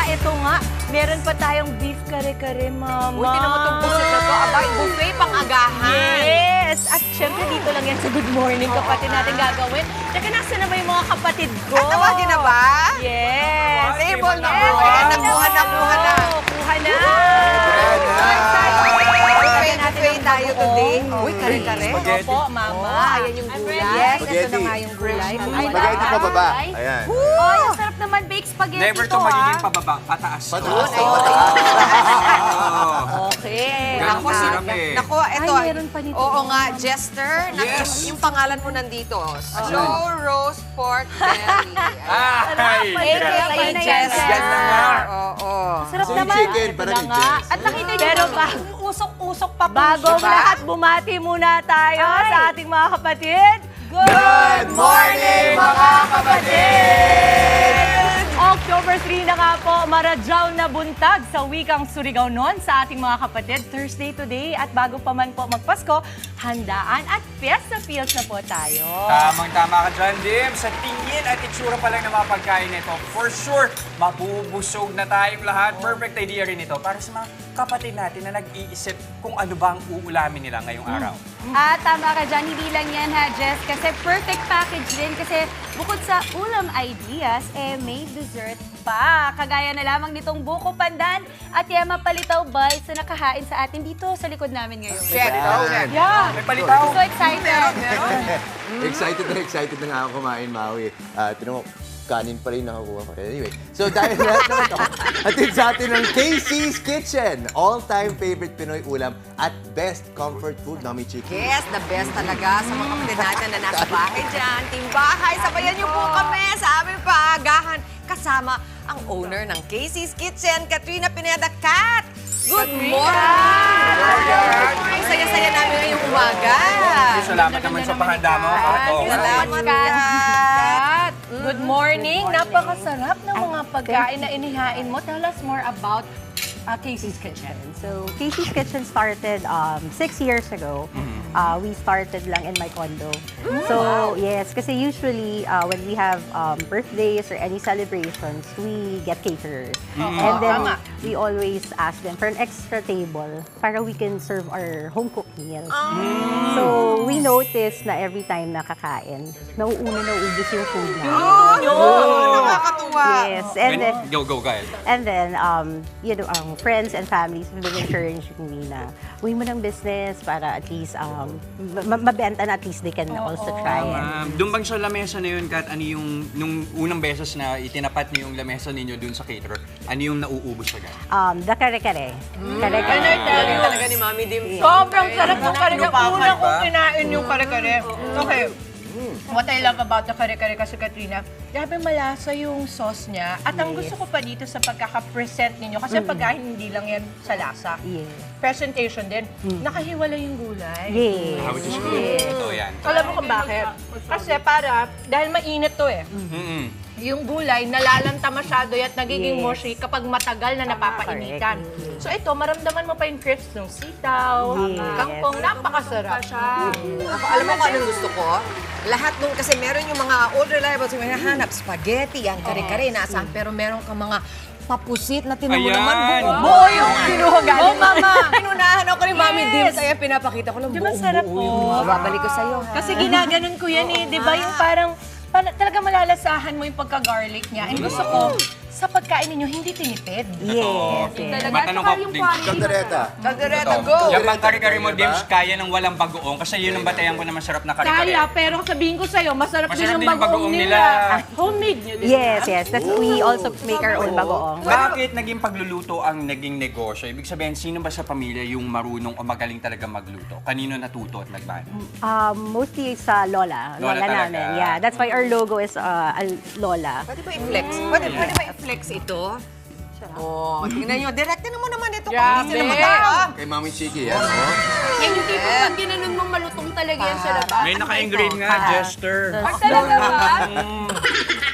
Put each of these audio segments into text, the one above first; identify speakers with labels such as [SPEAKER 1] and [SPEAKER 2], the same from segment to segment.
[SPEAKER 1] ito nga. Meron pa tayong beef kare-kare, Mama.
[SPEAKER 2] Uy, tinan mo itong pusit na to. Aba, buffet pang-agahan.
[SPEAKER 1] Yes! At syempre, dito lang yan sa Good Morning, kapatid natin gagawin. Teka, nasa na ba yung mga kapatid ko?
[SPEAKER 2] At tawagin na ba?
[SPEAKER 1] Yes!
[SPEAKER 2] Table number 1. Nakuha na.
[SPEAKER 1] Kuha na!
[SPEAKER 2] Buffet tayo today. Uy, kare-kare.
[SPEAKER 1] Opo, Mama.
[SPEAKER 2] Ayan yung gulay.
[SPEAKER 1] Yes,
[SPEAKER 3] Spaghetti.
[SPEAKER 1] ito na nga yung gulay.
[SPEAKER 3] Spaghetti pa baba. Ayan.
[SPEAKER 1] Ay, ang sarap naman baked spaghetti
[SPEAKER 4] Never
[SPEAKER 1] to,
[SPEAKER 4] to magiging
[SPEAKER 1] ah.
[SPEAKER 4] pababa, pataas.
[SPEAKER 3] Pataas.
[SPEAKER 2] Ay, mataas.
[SPEAKER 1] Okay.
[SPEAKER 4] Ganun
[SPEAKER 2] Ako,
[SPEAKER 4] kasarap eh.
[SPEAKER 2] Naku, ito.
[SPEAKER 1] Ay, meron pa nito.
[SPEAKER 2] Oo nga, Jester.
[SPEAKER 4] Yes.
[SPEAKER 2] Yung pangalan mo nandito. Slow roast pork belly.
[SPEAKER 4] Ay!
[SPEAKER 1] Ayun na yan,
[SPEAKER 2] Jester.
[SPEAKER 4] Ganda nga.
[SPEAKER 2] Oo.
[SPEAKER 1] Sarap
[SPEAKER 3] So, yung
[SPEAKER 1] naman.
[SPEAKER 3] chicken,
[SPEAKER 1] Ito
[SPEAKER 3] parang
[SPEAKER 1] na
[SPEAKER 3] yung
[SPEAKER 1] nga.
[SPEAKER 3] Jess.
[SPEAKER 1] At nakita niyo, pero usok-usok pa po. Bagong
[SPEAKER 2] Diba?
[SPEAKER 1] lahat, bumati muna tayo sa ating mga kapatid.
[SPEAKER 3] Good morning, mga
[SPEAKER 1] kapatid! October 3 na nga po, maradyaw na buntag sa wikang Surigao noon sa ating mga kapatid. Thursday today at bago pa man po magpasko, handaan at fiesta feels na po tayo.
[SPEAKER 4] Tamang-tama ka dyan, Dim. Sa tingin at itsura pa lang ng mga pagkain nito, for sure, mabubusog na tayong lahat. Perfect idea rin ito para sa mga kapatid natin na nag-iisip kung ano ba ang uulamin nila ngayong araw.
[SPEAKER 5] At tama ka dyan, hindi lang yan ha, Jess, kasi perfect package din kasi bukod sa ulam ideas, may dessert pa. Kagaya na lamang nitong buko pandan at yema palitaw bites na nakahain sa atin dito sa likod namin ngayon.
[SPEAKER 2] Check.
[SPEAKER 1] Yeah.
[SPEAKER 4] May palitaw.
[SPEAKER 5] So excited!
[SPEAKER 3] Excited na nga ako kumain, Maui. Tinan mo, kanin pa rin nakakuha ko. Anyway, so dahil lahat naman ito, atid sa atin ng Casey's Kitchen. All-time favorite Pinoy ulam at best comfort food, Mami Chiki.
[SPEAKER 2] Yes, the best talaga sa mga kapatid natin na nasa bahay dyan. Team Bahay, sabayan niyo po kami sa aming paagahan. Kasama ang owner ng Casey's Kitchen, Katrina Pineda. Kat! Good morning! Ang saya-saya namin ngayong umaga.
[SPEAKER 4] Salamat naman sa pahanda mo.
[SPEAKER 2] Salamat, Kat!
[SPEAKER 1] Good morning. Napakasarap ng mga pagkain na inihain mo. Tell us more about Casey's Kitchen.
[SPEAKER 6] So, Casey's Kitchen started 6 years ago. We started lang in my condo. So, yes, kasi usually when we have birthdays or any celebrations, we get caterers. And then we always ask them for an extra table para we can serve our home-cooked meals. So, we noticed na every time nakakain, nauubos yung food na.
[SPEAKER 2] Nakakatuwa.
[SPEAKER 6] Yes, and then
[SPEAKER 4] Go, guys.
[SPEAKER 6] And then, you know, friends and families have been encouraging me na uwi mo ng business para at least mabenta na at least they can also try it.
[SPEAKER 4] Doon bang sa lamesa na yun, Kat, ano yung, nung unang beses na itinapat niyo yung lamesa ninyo doon sa caterer, ano yung nauubos agad?
[SPEAKER 6] The kare-kare.
[SPEAKER 2] Galing talaga ni Mami Dim.
[SPEAKER 1] Sobrang sarap ng kare-kare.
[SPEAKER 4] Napakal
[SPEAKER 1] Una
[SPEAKER 4] ba?
[SPEAKER 1] kong kinain yung kare-kare. Okay. What I love about the kare-kare kasi, Katrina, grabe malasa yung sauce niya. At ang gusto ko pa dito sa pagkaka-present ninyo, kasi pagkain hindi lang yan sa lasa.
[SPEAKER 6] Yes.
[SPEAKER 1] Presentation din, nakahiwalay yung gulay.
[SPEAKER 6] Yes.
[SPEAKER 4] Which is good. Ito yan.
[SPEAKER 1] Alam mo kung bakit? Kasi dahil mainit to eh. Yung gulay, nalalanta masyado at nagiging
[SPEAKER 6] Yes.
[SPEAKER 1] mushy kapag matagal na napapainitan. So ito, maramdaman mo pa yung crisp ng sitaw,
[SPEAKER 6] Yes.
[SPEAKER 1] kangkong, napakasarap.
[SPEAKER 2] Ako, alam mo kung anong gusto ko? Lahat nung, kasi meron yung mga old reliables, yung hinahanap, spaghetti, yan, kare-kare, naasahan, pero meron kang mga papusit na tinan mo
[SPEAKER 4] Ayan.
[SPEAKER 2] naman, buo yung kinuha galing.
[SPEAKER 1] Oh, Mama!
[SPEAKER 2] Pinunahan ako ni Mami
[SPEAKER 1] Yes.
[SPEAKER 2] Dim, kaya pinapakita ko lang
[SPEAKER 1] Di ba sarap
[SPEAKER 2] buo yung
[SPEAKER 1] po?
[SPEAKER 2] babalik ko sa'yo, ha?
[SPEAKER 1] Kasi ginaganon ko yan eh, di ba? Yung parang talaga malalasahan mo yung pagka-garlic niya. And gusto ko, sa pagkain ninyo, hindi tinipid.
[SPEAKER 6] Yes.
[SPEAKER 4] Matanong ko, Dims.
[SPEAKER 3] Kaldereta.
[SPEAKER 2] Kaldereta, go!
[SPEAKER 4] Yung pang kare-kare mo, Dims, kaya ng walang bagoong kasi yun ang batayan ko na masarap na kare-kare.
[SPEAKER 1] Kaya, pero sabihin ko sa'yo, masarap din
[SPEAKER 4] Masarap
[SPEAKER 1] ang
[SPEAKER 4] din ang
[SPEAKER 1] bagoong
[SPEAKER 4] bagoong
[SPEAKER 1] nila.
[SPEAKER 4] nila.
[SPEAKER 1] Homemade nyo din.
[SPEAKER 6] Yes, yes. We also make our own bagoong.
[SPEAKER 4] Bakit naging pagluluto ang naging negosyo? Ibig sabihin, sino ba sa pamilya yung marunong o magaling talaga magluto? Kanino natuto at nagmana?
[SPEAKER 6] Mostly sa lola.
[SPEAKER 4] Lola
[SPEAKER 6] Lola
[SPEAKER 4] talaga.
[SPEAKER 6] namin. Yeah, that's why our logo is lola.
[SPEAKER 2] Pwede ba i-flex? Pwede ba i-flex ito? Oh, tingnan nyo. Direktin mo naman ito.
[SPEAKER 1] Grabe.
[SPEAKER 2] Kung hindi sila matapang.
[SPEAKER 3] Kay Mami Chiki, yan. Oh.
[SPEAKER 5] Yung tipo pag ginanon mo malutong talaga yan sa labas.
[SPEAKER 4] May naka-engrave nga, Jester.
[SPEAKER 5] Talaga ba?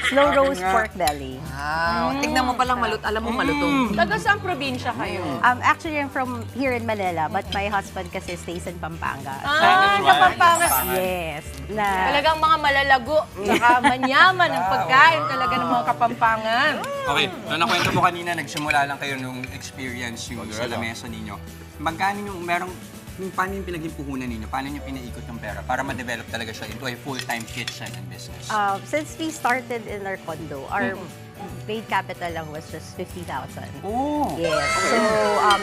[SPEAKER 6] Slow roast pork belly.
[SPEAKER 2] Wow. Tignan mo palang alam mo malutong.
[SPEAKER 1] Taga saan probinsya kayo?
[SPEAKER 6] Actually, I'm from here in Manila, but my husband kasi stays in Pampanga.
[SPEAKER 1] Kapampangan.
[SPEAKER 6] Yes. Na,
[SPEAKER 1] Talagang mga malalago, saka manyaman ang pagkain talaga ng mga Kapampangan.
[SPEAKER 4] Okay, so nakwento mo kanina, nagsimula lang kayo nung experience yung sa lamesa ninyo. Magkano paano yung pinaging puhunan ninyo? Paano nyo pinaikot yung pera para ma-develop talaga siya into a full-time kitchen and business?
[SPEAKER 6] since we started in our condo, our paid capital lang was just 50,000.
[SPEAKER 4] Oh!
[SPEAKER 6] Yes. So,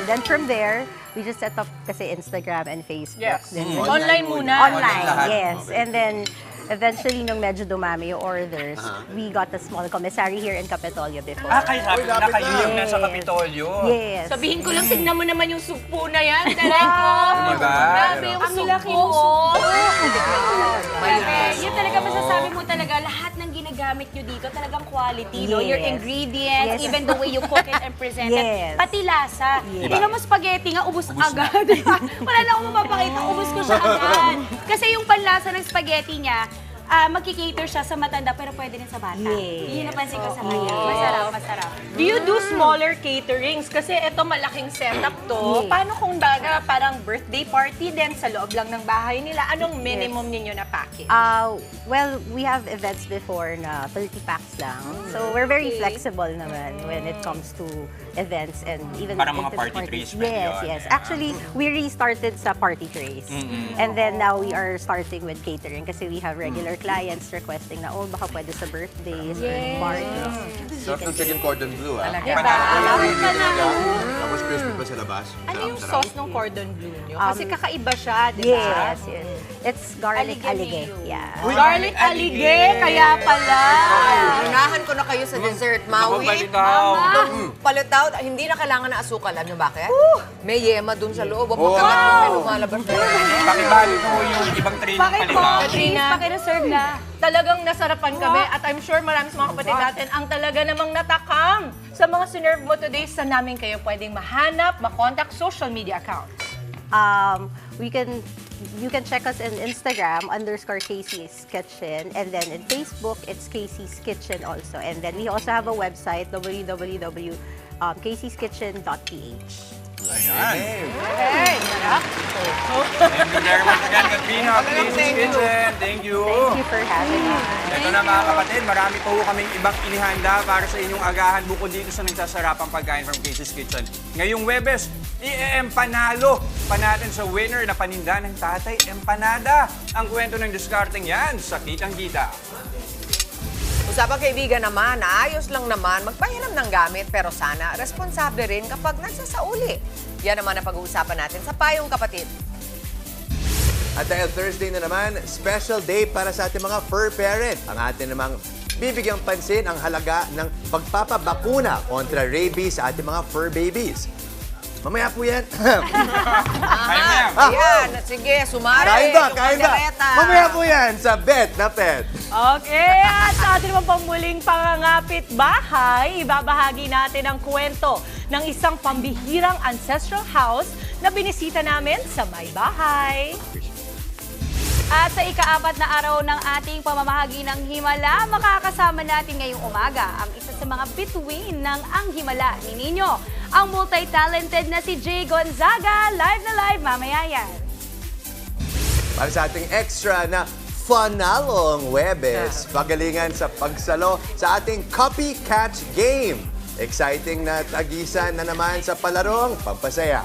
[SPEAKER 6] then from there, we just set up kasi Instagram and Facebook.
[SPEAKER 1] Yes.
[SPEAKER 6] Then
[SPEAKER 1] Online muna.
[SPEAKER 6] Online,
[SPEAKER 4] lahat.
[SPEAKER 6] yes. And then, eventually, nung medyo dumami yung orders, we got a small commissary here in Capitolio before.
[SPEAKER 4] Kayo sabi na kayo yung nasa Kapitolyo.
[SPEAKER 6] Yes.
[SPEAKER 1] Sabihin ko lang, tignan mo naman yung sugpo na yan. Talaga.
[SPEAKER 4] Diba?
[SPEAKER 1] Grabe yung sugpo.
[SPEAKER 5] Yun talaga masasabi mo talaga, lahat ng ginagamit nyo dito talagang quality, no? Your
[SPEAKER 6] Yes.
[SPEAKER 5] ingredients,
[SPEAKER 6] Yes.
[SPEAKER 5] even the way you cook it and present
[SPEAKER 6] Yes.
[SPEAKER 5] it, pati lasa.
[SPEAKER 6] Yes.
[SPEAKER 5] Tingnan mo spaghetti nga, ubus agad. Wala na akong mapapakita, ubus ko siya agad. Kasi yung panlasa ng spaghetti niya, magkikater siya sa matanda pero pwede rin sa bata.
[SPEAKER 6] Yes.
[SPEAKER 5] Yun napansin ko sa kanya. Masarap, masarap.
[SPEAKER 1] Do you do smaller caterings? Kasi ito malaking setup to.
[SPEAKER 6] Yes.
[SPEAKER 1] Paano kung baga parang birthday party din sa loob lang ng bahay nila? Anong minimum ninyo na package?
[SPEAKER 6] Well, we have events before na 30 packs lang. So, we're very flexible naman when it comes to events and even
[SPEAKER 4] Parang mga
[SPEAKER 6] into the
[SPEAKER 4] party
[SPEAKER 6] parties.
[SPEAKER 4] trays pwede
[SPEAKER 6] Yes,
[SPEAKER 4] yun.
[SPEAKER 6] yes. Actually, we restarted sa party trays. And then now we are starting with catering kasi we have regular clients requesting na, oh, baka pwede sa birthdays or parties.
[SPEAKER 3] Sarap ng chicken cordon bleu, ah. Tapos crispy pa sa labas.
[SPEAKER 1] Ano yung
[SPEAKER 3] Sarap.
[SPEAKER 1] sauce ng cordon bleu nyo? Kasi kakaiba siya, di ba?
[SPEAKER 6] Yes, yes. It's garlic alige. Yeah.
[SPEAKER 1] Garlic alige, kaya pala.
[SPEAKER 2] Unahan ko na kayo sa dessert, Maui.
[SPEAKER 4] Palitaw.
[SPEAKER 2] Palitaw, hindi na kailangan na asukal. Alam niyo bakit? May yema dun sa loob. Huwag magkagat mo, may lumalabas na yun.
[SPEAKER 4] Pakibali mo yung ibang tray ng
[SPEAKER 1] Bakit po?
[SPEAKER 4] palitaw.
[SPEAKER 1] Katrina,
[SPEAKER 5] Pakireserve na.
[SPEAKER 1] talagang nasarapan kami at I'm sure marami sa mga kapatid natin ang talaga namang natakam sa mga sinerve mo today. Saan namin kayo pwedeng mahanap, makontak, social media accounts?
[SPEAKER 6] You can check us in Instagram _Casey's Kitchen, and then in Facebook it's Casey's Kitchen also, and then we also have a website www.caseyskitchen.ph.
[SPEAKER 4] Ayan.
[SPEAKER 1] Hey, sarap.
[SPEAKER 4] Thank you very much again, Katrina. Casey's Kitchen. Thank you.
[SPEAKER 6] Thank you for having us.
[SPEAKER 4] Ito na mga kapatid, marami pa po kaming ibang inihanda para sa inyong agahan bukod dito sa nagsasarapang pagkain from Casey's Kitchen. Ngayong Webes, panalo pa natin sa winner na paninda ng Tatay Empanada. Ang kwento ng discarding yan sa Kitang Kita.
[SPEAKER 2] Usapang kaibigan naman, ayos lang naman magpahiram ng gamit pero sana responsable rin kapag nagsasauli. Yan naman ang pag-uusapan natin sa Payong Kapatid.
[SPEAKER 3] At dahil Thursday na naman, special day para sa ating mga fur parent. Ang atin namang bibigyang pansin ang halaga ng pagpapabakuna kontra rabies sa ating mga fur babies. Mamaya po yan.
[SPEAKER 4] Kaya na yan.
[SPEAKER 2] Ayan, sige, sumari.
[SPEAKER 3] Kain ba? Kain ba?
[SPEAKER 2] Kumandareta.
[SPEAKER 3] Mamaya po yan sa Bet na Pet.
[SPEAKER 1] Okay, at sa ating naman pangmuling pangangapit bahay, ibabahagi natin ang kwento ng isang pambihirang ancestral house na binisita namin sa may bahay.
[SPEAKER 5] At sa ika-4 na araw ng ating pamamahagi ng Himala, makakasama natin ngayong umaga ang isa sa mga bituin ng Ang Himala ni Nino, ang multi-talented na si Jay Gonzaga. Live na live mamaya yan.
[SPEAKER 3] Para sa ating extra na Fanalong Webes, pagalingan sa pagsalo sa ating Copycat Game. Exciting na tagisan na naman sa palarong pampasaya.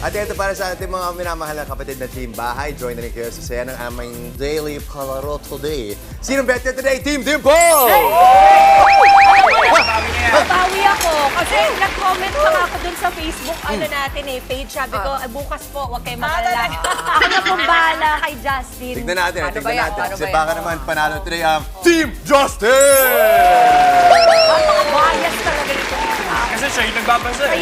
[SPEAKER 3] At ito para sa ating mga minamahal na kapatid na team bahay. Join na rin kayo sa saya ng aming daily palaro today. Sinong bet niya today? Team Dimple!
[SPEAKER 1] Babawi ako kasi nag-comment pa nga ako dun sa Facebook natin page. Sabi ko, bukas po, huwag kayo makalala. Ako na pong bahala kay Justin.
[SPEAKER 3] Tignan natin,
[SPEAKER 2] Paano ba
[SPEAKER 3] tignan
[SPEAKER 2] yan?
[SPEAKER 3] natin.
[SPEAKER 2] Paano
[SPEAKER 3] Kasi
[SPEAKER 2] ba yan?
[SPEAKER 3] baka naman panalo today ang Team Justin!
[SPEAKER 1] Bias talaga nito.
[SPEAKER 4] Kasi siya yung nagbabasa eh.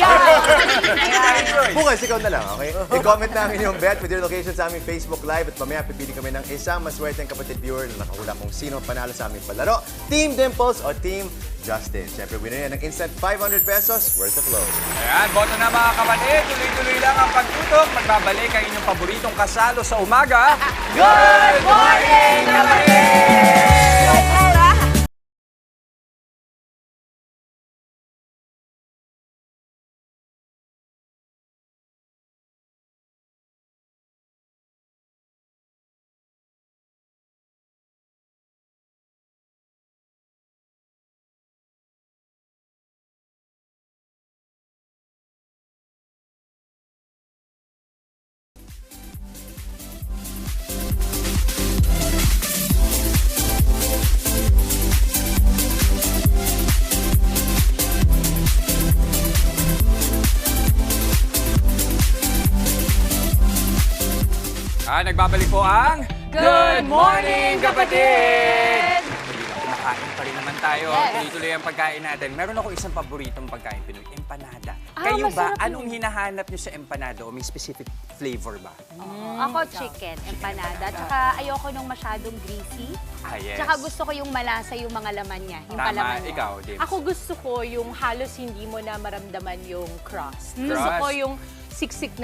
[SPEAKER 3] Bukas, ikaw na lang, okay? I-comment namin yung bet with your location sa aming Facebook Live at mamaya pipili kami ng isang maswerteng kapatid viewer na nakahula kung sino ang panalo sa aming palaro. Team Dimples o Team Justin. Siyempre, winner yan ng instant 500 pesos worth of load.
[SPEAKER 4] Ayan, boto na mga kapatid. Tuloy-tuloy lang ang pagtutok. Magbabalik ang inyong paboritong kasalo sa umaga. Good morning, kapatid! Nagbabalik po ang
[SPEAKER 1] Good morning, kapatid!
[SPEAKER 4] Kumakain pa rin naman tayo. Tuloy-tuloy ang pagkain natin. Meron ako isang paboritong pagkain Pinoy, empanada. Kayo ba,
[SPEAKER 5] masarap
[SPEAKER 4] anong hinahanap nyo sa empanada o may specific flavor ba?
[SPEAKER 5] Ako chicken, empanada. Tsaka ayoko nung masyadong greasy.
[SPEAKER 4] Yes.
[SPEAKER 5] Tsaka gusto ko yung malasa yung mga laman niya. Yung
[SPEAKER 4] Tama,
[SPEAKER 5] palaman niya.
[SPEAKER 4] ikaw, Dims.
[SPEAKER 1] Ako gusto ko yung halos hindi mo na maramdaman yung crust. Gusto
[SPEAKER 4] Crust?
[SPEAKER 1] ko yung siksik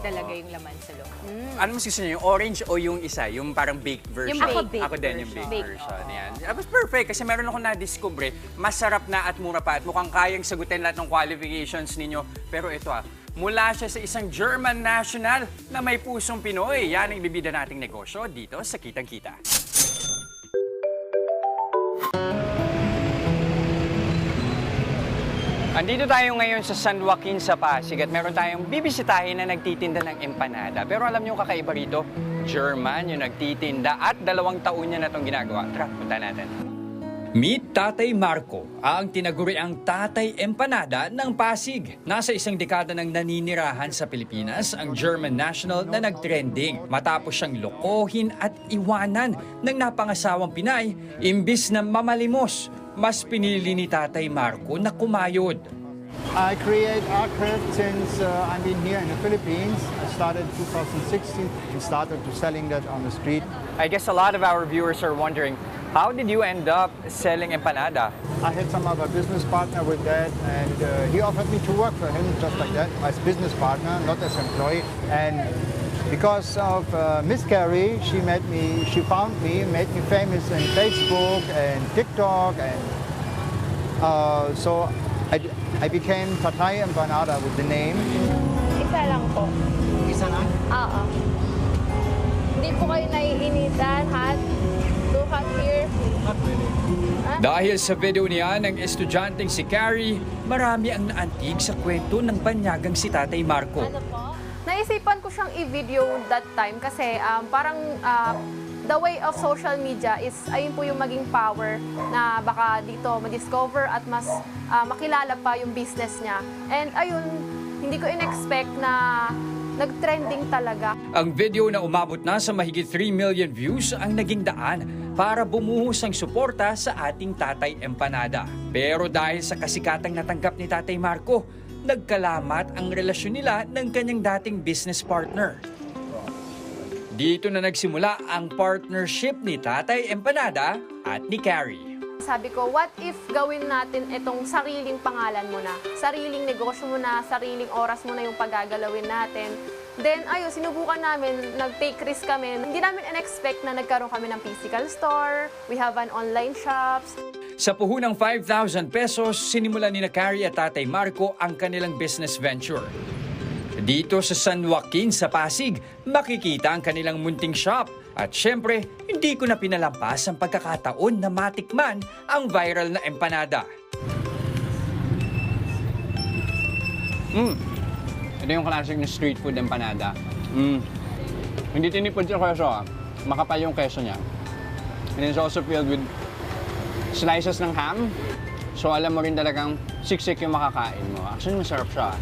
[SPEAKER 1] talaga yung laman sa loob.
[SPEAKER 4] Ano mas gusto nyo, yung orange o yung isa? Yung parang baked version?
[SPEAKER 5] Yung baked
[SPEAKER 4] Ako din, yung
[SPEAKER 5] version.
[SPEAKER 4] baked version. Yan. Tapos perfect, kasi meron ako na-discover, masarap na at mura pa at mukhang kayang sagutin lahat ng qualifications ninyo. Pero ito mula siya sa isang German national na may pusong Pinoy. Yan ang bibida nating negosyo dito sa Kitang Kita. Andito tayo ngayon sa San Joaquin sa Pasig at meron tayong bibisitahin na nagtitinda ng empanada. Pero alam niyo kakaiba rito, German yung nagtitinda at 2 taon niya na itong ginagawa. Tara, punta natin. Meet Tatay Marco, ang tinaguriang Tatay Empanada ng Pasig. Nasa isang dekada nang naninirahan sa Pilipinas ang German national na nagtrending. Matapos siyang lokohin at iwanan ng napangasawang Pinay, imbis na mamalimos, mas pinili ni Tatay Marco na kumayod.
[SPEAKER 7] I create aircraft since I've been here in the Philippines. I started 2016 and started to selling that on the street.
[SPEAKER 4] I guess a lot of our viewers are wondering, how did you end up selling empanada?
[SPEAKER 7] I had some other business partner with that, and he offered me to work for him just like that, as business partner, not as employee. And because of Miss Carrie, she found me, made me famous in Facebook and TikTok, and so I became Tatay Empanada with the name.
[SPEAKER 8] Isa lang po.
[SPEAKER 7] Isa lang?
[SPEAKER 8] Oo. Hindi po kayo naiinitan, hot? Too hot here?
[SPEAKER 7] Not really.
[SPEAKER 4] Dahil sa video niya ng estudyanteng si Carrie, marami ang naantig sa kwento ng banyagang si Tatay Marco.
[SPEAKER 8] Ano po? Naisipan ko siyang i-video that time kasi parang the way of social media is ayun po yung maging power na baka dito ma-discover at mas makilala pa yung business niya. And ayun, hindi ko in-expect na nag-trending talaga.
[SPEAKER 4] Ang video na umabot na sa mahigit 3 million views ang naging daan para bumuhos ang suporta sa ating Tatay Empanada. Pero dahil sa kasikatang natanggap ni Tatay Marco, nagkalamat ang relasyon nila ng kanyang dating business partner. Dito na nagsimula ang partnership ni Tatay Empanada at ni Carrie.
[SPEAKER 8] Sabi ko, what if gawin natin itong sariling pangalan mo na, sariling negosyo mo na, sariling oras mo na yung paggagalawin natin. Then, ayun, sinubukan namin, nag-take risk kami. Hindi namin in-expect na nagkaroon kami ng physical store. We have an online shops.
[SPEAKER 4] Sa puhunang 5,000 pesos, sinimulan ni Carrie at Tatay Marco ang kanilang business venture. Dito sa San Joaquin sa Pasig, makikita ang kanilang munting shop. At syempre, hindi ko na pinalampas ang pagkakataon na matikman ang viral na empanada. Ito yung classic na street food empanada. Hindi tinipid sa keso, makapal yung keso niya. And it's also filled with slices ng ham. So alam mo rin talagang siksik yung makakain mo. Actually, masarap siya.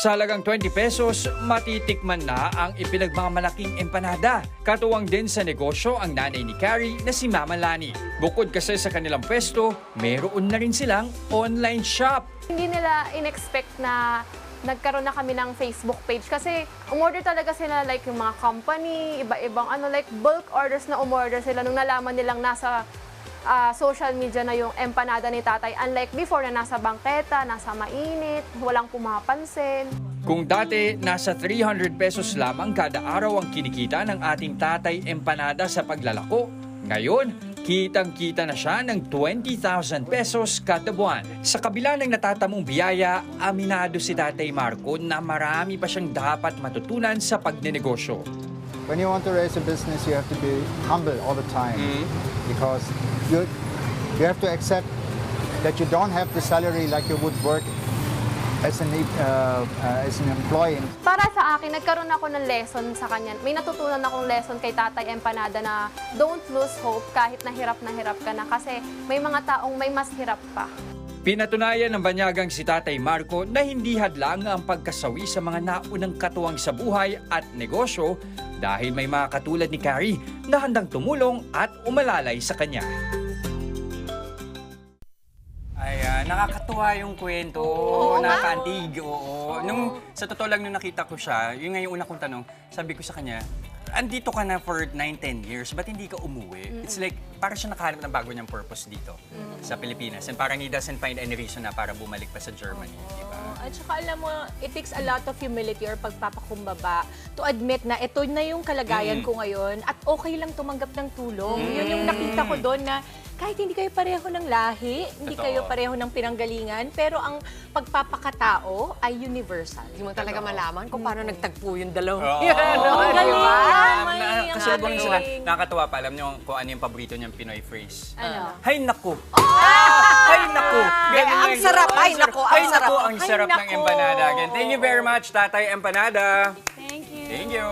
[SPEAKER 4] Sa halagang 20 pesos, matitikman na ang ipinagmamalaking empanada. Katuwang din sa negosyo ang nanay ni Carrie na si Mama Lani. Bukod kasi sa kanilang pwesto, meron na rin silang online shop.
[SPEAKER 8] Hindi nila in-expect na nagkaroon na kami ng Facebook page kasi umorder talaga sila like yung mga company, iba-ibang like bulk orders na umorder sila nung nalaman nilang nasa social media na yung empanada ni tatay. Unlike before na nasa bangketa, nasa mainit, walang pumapansin.
[SPEAKER 4] Kung dati, nasa 300 pesos lamang kada araw ang kinikita ng ating tatay empanada sa paglalako, ngayon, kitang-kita na siya ng 20,000 pesos kada buwan. Sa kabila ng natatamong biyaya, aminado si Tatay Marco na marami pa siyang dapat matutunan sa pagnenegosyo.
[SPEAKER 7] When you want to raise a business, you have to be humble all the time because you have to accept that you don't have the salary like you would work as an employee.
[SPEAKER 8] Para sa akin, nagkaroon ako ng lesson sa kanya. May natutunan akong lesson kay Tatay Empanada na don't lose hope kahit na hirap ka na kasi may mga taong may mas hirap pa.
[SPEAKER 4] Pinatunayan ng banyagang si Tatay Marco na hindi hadlang ang pagkasawi sa mga naunang katuwang sa buhay at negosyo dahil may mga katulad ni Carrie na handang tumulong at umalalay sa kanya. Ay, nakakatuwa yung kwento, nakakantig, oo. Sa totoo lang, nung nakita ko siya, yun nga yung una kong tanong, sabi ko sa kanya, andito ka na for 9-10 years, ba't hindi ka umuwi? It's like, parang siya nakahanap ng bago niyang purpose dito sa Pilipinas. And parang he doesn't find any reason na para bumalik pa sa Germany. Diba?
[SPEAKER 1] At saka alam mo, it takes a lot of humility or pagpapakumbaba to admit na ito na yung kalagayan ko ngayon at okay lang tumanggap ng tulong. Yun yung nakita ko doon na kahit hindi kayo pareho ng lahi, hindi kayo pareho ng pinanggalingan, pero ang pagpapakatao ay universal.
[SPEAKER 2] Hindi mo talaga malaman kung paano nagtagpo yung dalawang.
[SPEAKER 1] Ang galing!
[SPEAKER 4] Kasalubong sila. Nakakatuwa pa. Alam niyo kung ano yung paborito niyang Pinoy phrase?
[SPEAKER 1] Ano?
[SPEAKER 4] Hay naku! Hay naku!
[SPEAKER 2] Ang sarap! Ay, naku!
[SPEAKER 4] Hay
[SPEAKER 2] Ang sarap!
[SPEAKER 4] naku! Ang sarap ng empanada. Again, thank you very much, Tatay Empanada.
[SPEAKER 5] Thank you.
[SPEAKER 4] Thank you.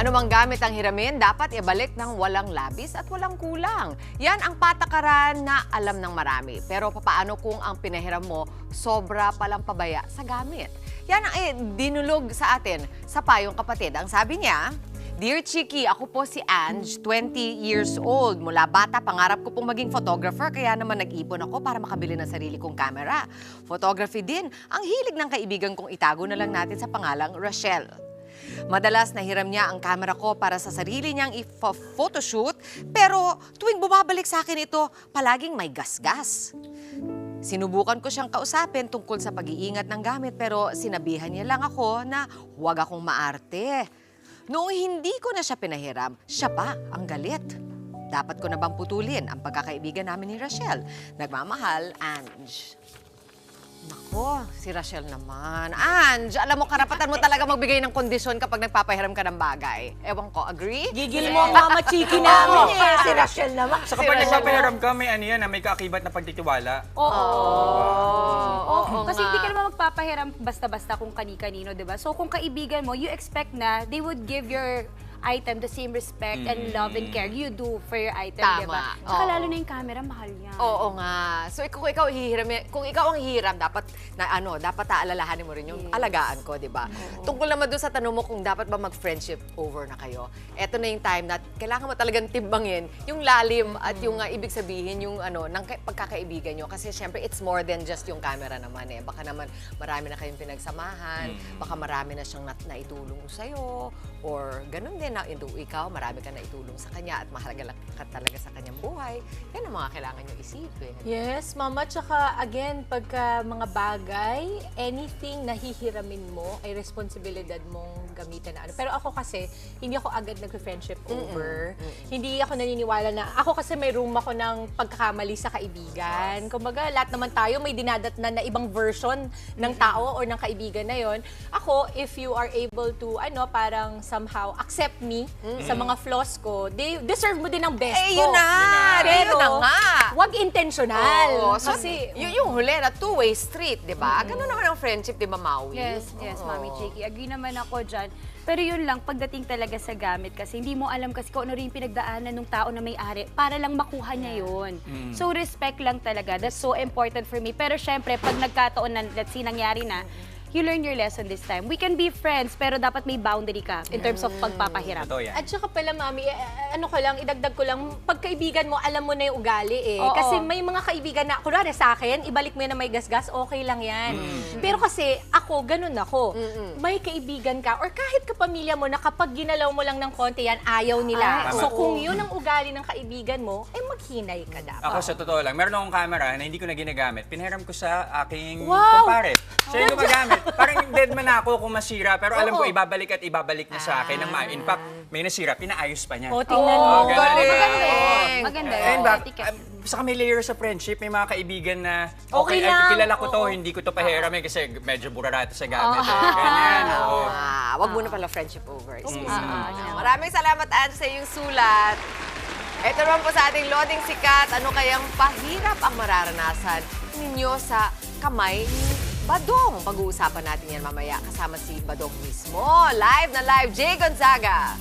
[SPEAKER 2] Ano mang gamit ang hiramin, dapat ibalik ng walang labis at walang kulang. Yan ang patakaran na alam ng marami. Pero papaano kung ang pinahiram mo sobra palang pabaya sa gamit? Yan ang dinulog sa atin sa Payong Kapatid. Ang sabi niya, Dear Chiki, ako po si Ange, 20 years old. Mula bata, pangarap ko pong maging photographer, kaya naman nag-ipon ako para makabili ng sarili kong camera. Photography din, ang hilig ng kaibigan kong itago na lang natin sa pangalang Rachelle. Madalas nahiram niya ang camera ko para sa sarili niyang photoshoot, pero tuwing bumabalik sa akin ito, palaging may gasgas. Sinubukan ko siyang kausapin tungkol sa pag-iingat ng gamit, pero sinabihan niya lang ako na huwag akong maarte. Noong hindi ko na siya pinahiram, siya pa ang galit. Dapat ko na bang putulin ang pagkakaibigan namin ni Rachelle? Nagmamahal, Ange. Nako, si Rachelle naman. Ange, alam mo, karapatan mo talaga magbigay ng kondisyon kapag nagpapahiram ka ng bagay. Ewan ko, agree?
[SPEAKER 1] Gigil mo ang mama chiki namin eh. Si Rachelle naman.
[SPEAKER 4] So kapag nagpapahiram ka, may ano yan, may kaakibat na pagtitiwala.
[SPEAKER 5] Oo, kasi hindi ka naman magpapahiram basta-basta kung kani-kanino, di ba? So kung kaibigan mo, you expect na they would give your item the same respect and love and care you do for your item, di ba?
[SPEAKER 2] Tama.
[SPEAKER 5] Saka lalo na yung camera, mahal yan.
[SPEAKER 2] Oo nga. So kung ikaw ang hihiram, dapat aalalahanin mo rin yung alagaan ko, di ba? Tungkol naman doon sa tanong mo kung dapat ba mag-friendship over na kayo. Eto na yung time na kailangan mo talagang timbangin yung lalim at yung ibig sabihin yung ng pagkakaibigan nyo. Kasi syempre, it's more than just yung camera naman eh. Baka naman marami na kayong pinagsamahan, baka marami na siyang naitulong sa'yo, or ganun din na ikaw, marami ka na itulong sa kanya at mahalaga ka talaga sa kanyang buhay. Yan ang mga kailangan nyo isipin.
[SPEAKER 1] Yes, mama. Tsaka, again, pagka mga bagay, anything na hihiramin mo ay responsibilidad mong gamitan na ano. Pero ako kasi, hindi ako agad nag-friendship over. Hindi ako naniniwala na, ako kasi may room ako ng pagkakamali sa kaibigan. Kumbaga, lahat naman tayo may dinadatnan na ibang version ng tao or ng kaibigan na yon. Ako, if you are able to, parang somehow accept me sa mga flaws ko, they deserve mo din ang best
[SPEAKER 2] Eh,
[SPEAKER 1] ko.
[SPEAKER 2] yun na.
[SPEAKER 1] Pero,
[SPEAKER 2] Yun na nga.
[SPEAKER 1] wag intentional.
[SPEAKER 2] Oo. So,
[SPEAKER 1] Kasi,
[SPEAKER 2] yung huli na two-way street, di ba? Ganun naman ang friendship, di ba, Maui?
[SPEAKER 5] Yes,
[SPEAKER 2] Oo.
[SPEAKER 5] Mami Chiki. Agree naman ako dyan. Pero yun lang, pagdating talaga sa gamit kasi hindi mo alam kasi kung ano rin pinagdaanan ng tao na may-ari para lang makuha niya yun. So respect lang talaga. That's so important for me. Pero syempre, pag nagkataon na, let's see, nangyari na, you learn your lesson this time. We can be friends, pero dapat may boundary ka in terms of pagpapahiram.
[SPEAKER 4] Totoo yan.
[SPEAKER 1] at saka pala, Mami, ano ko lang, idagdag ko lang, pagkaibigan mo, alam mo na yung ugali eh.
[SPEAKER 5] Oo.
[SPEAKER 1] Kasi may mga kaibigan na, kunwari sa akin, ibalik mo yan na may gasgas, okay lang yan. Pero kasi, ako, ganun ako. May kaibigan ka, or kahit kapamilya mo, na kapag ginalaw mo lang ng konti yan, ayaw nila.
[SPEAKER 5] Ay,
[SPEAKER 1] So
[SPEAKER 4] oo.
[SPEAKER 1] kung yun ang ugali ng kaibigan mo, eh maghinay ka dapat.
[SPEAKER 4] Ako sa totoo lang, meron akong camera na hindi ko na ginagamit. Pinahiram ko sa aking
[SPEAKER 1] Wow!
[SPEAKER 4] kumpare. Siya yung gumagamit. Parang dead man ako kung masira, pero alam ko
[SPEAKER 1] Oo.
[SPEAKER 4] ibabalik at ibabalik na sa akin. In fact, may nasira, pinaayos pa niya.
[SPEAKER 1] O, tingnan mo.
[SPEAKER 4] Oo, ganun, di ba?
[SPEAKER 5] Maganda
[SPEAKER 4] Oo.
[SPEAKER 5] yun. Maganda yun.
[SPEAKER 4] And back,
[SPEAKER 5] Etiquette.
[SPEAKER 4] saka may layer sa friendship, may mga kaibigan na
[SPEAKER 1] Okay lang.
[SPEAKER 4] kilala ko to,
[SPEAKER 1] Oo.
[SPEAKER 4] hindi ko to pahiram kasi medyo burarato sa gamit. Ganyan, oo.
[SPEAKER 2] Wag mo na pala friendship over. Maraming salamat, Ange, sa iyong sulat. Ito naman po sa ating loading sikat. Ano kayang pahirap ang mararanasan ninyo sa kamay ni Badong? Pag-uusapan natin yan mamaya kasama si Badong mismo. Live na live, Jay Gonzaga.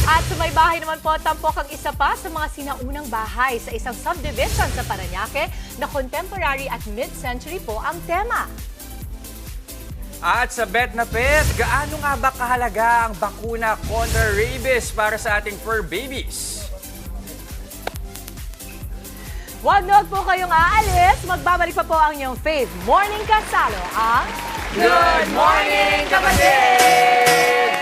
[SPEAKER 1] At sa may bahay naman po, tampok ang isa pa sa mga sinaunang bahay sa isang subdivision sa Parañaque na contemporary at mid-century po ang tema.
[SPEAKER 4] At sa Bet na Pet, gaano nga ba kahalaga ang bakuna kontra rabies para sa ating fur babies?
[SPEAKER 1] Huwag na huwag po kayong aalis. Magbabalik pa po ang inyong fave morning kasalo, ang
[SPEAKER 4] Good morning, kapatid!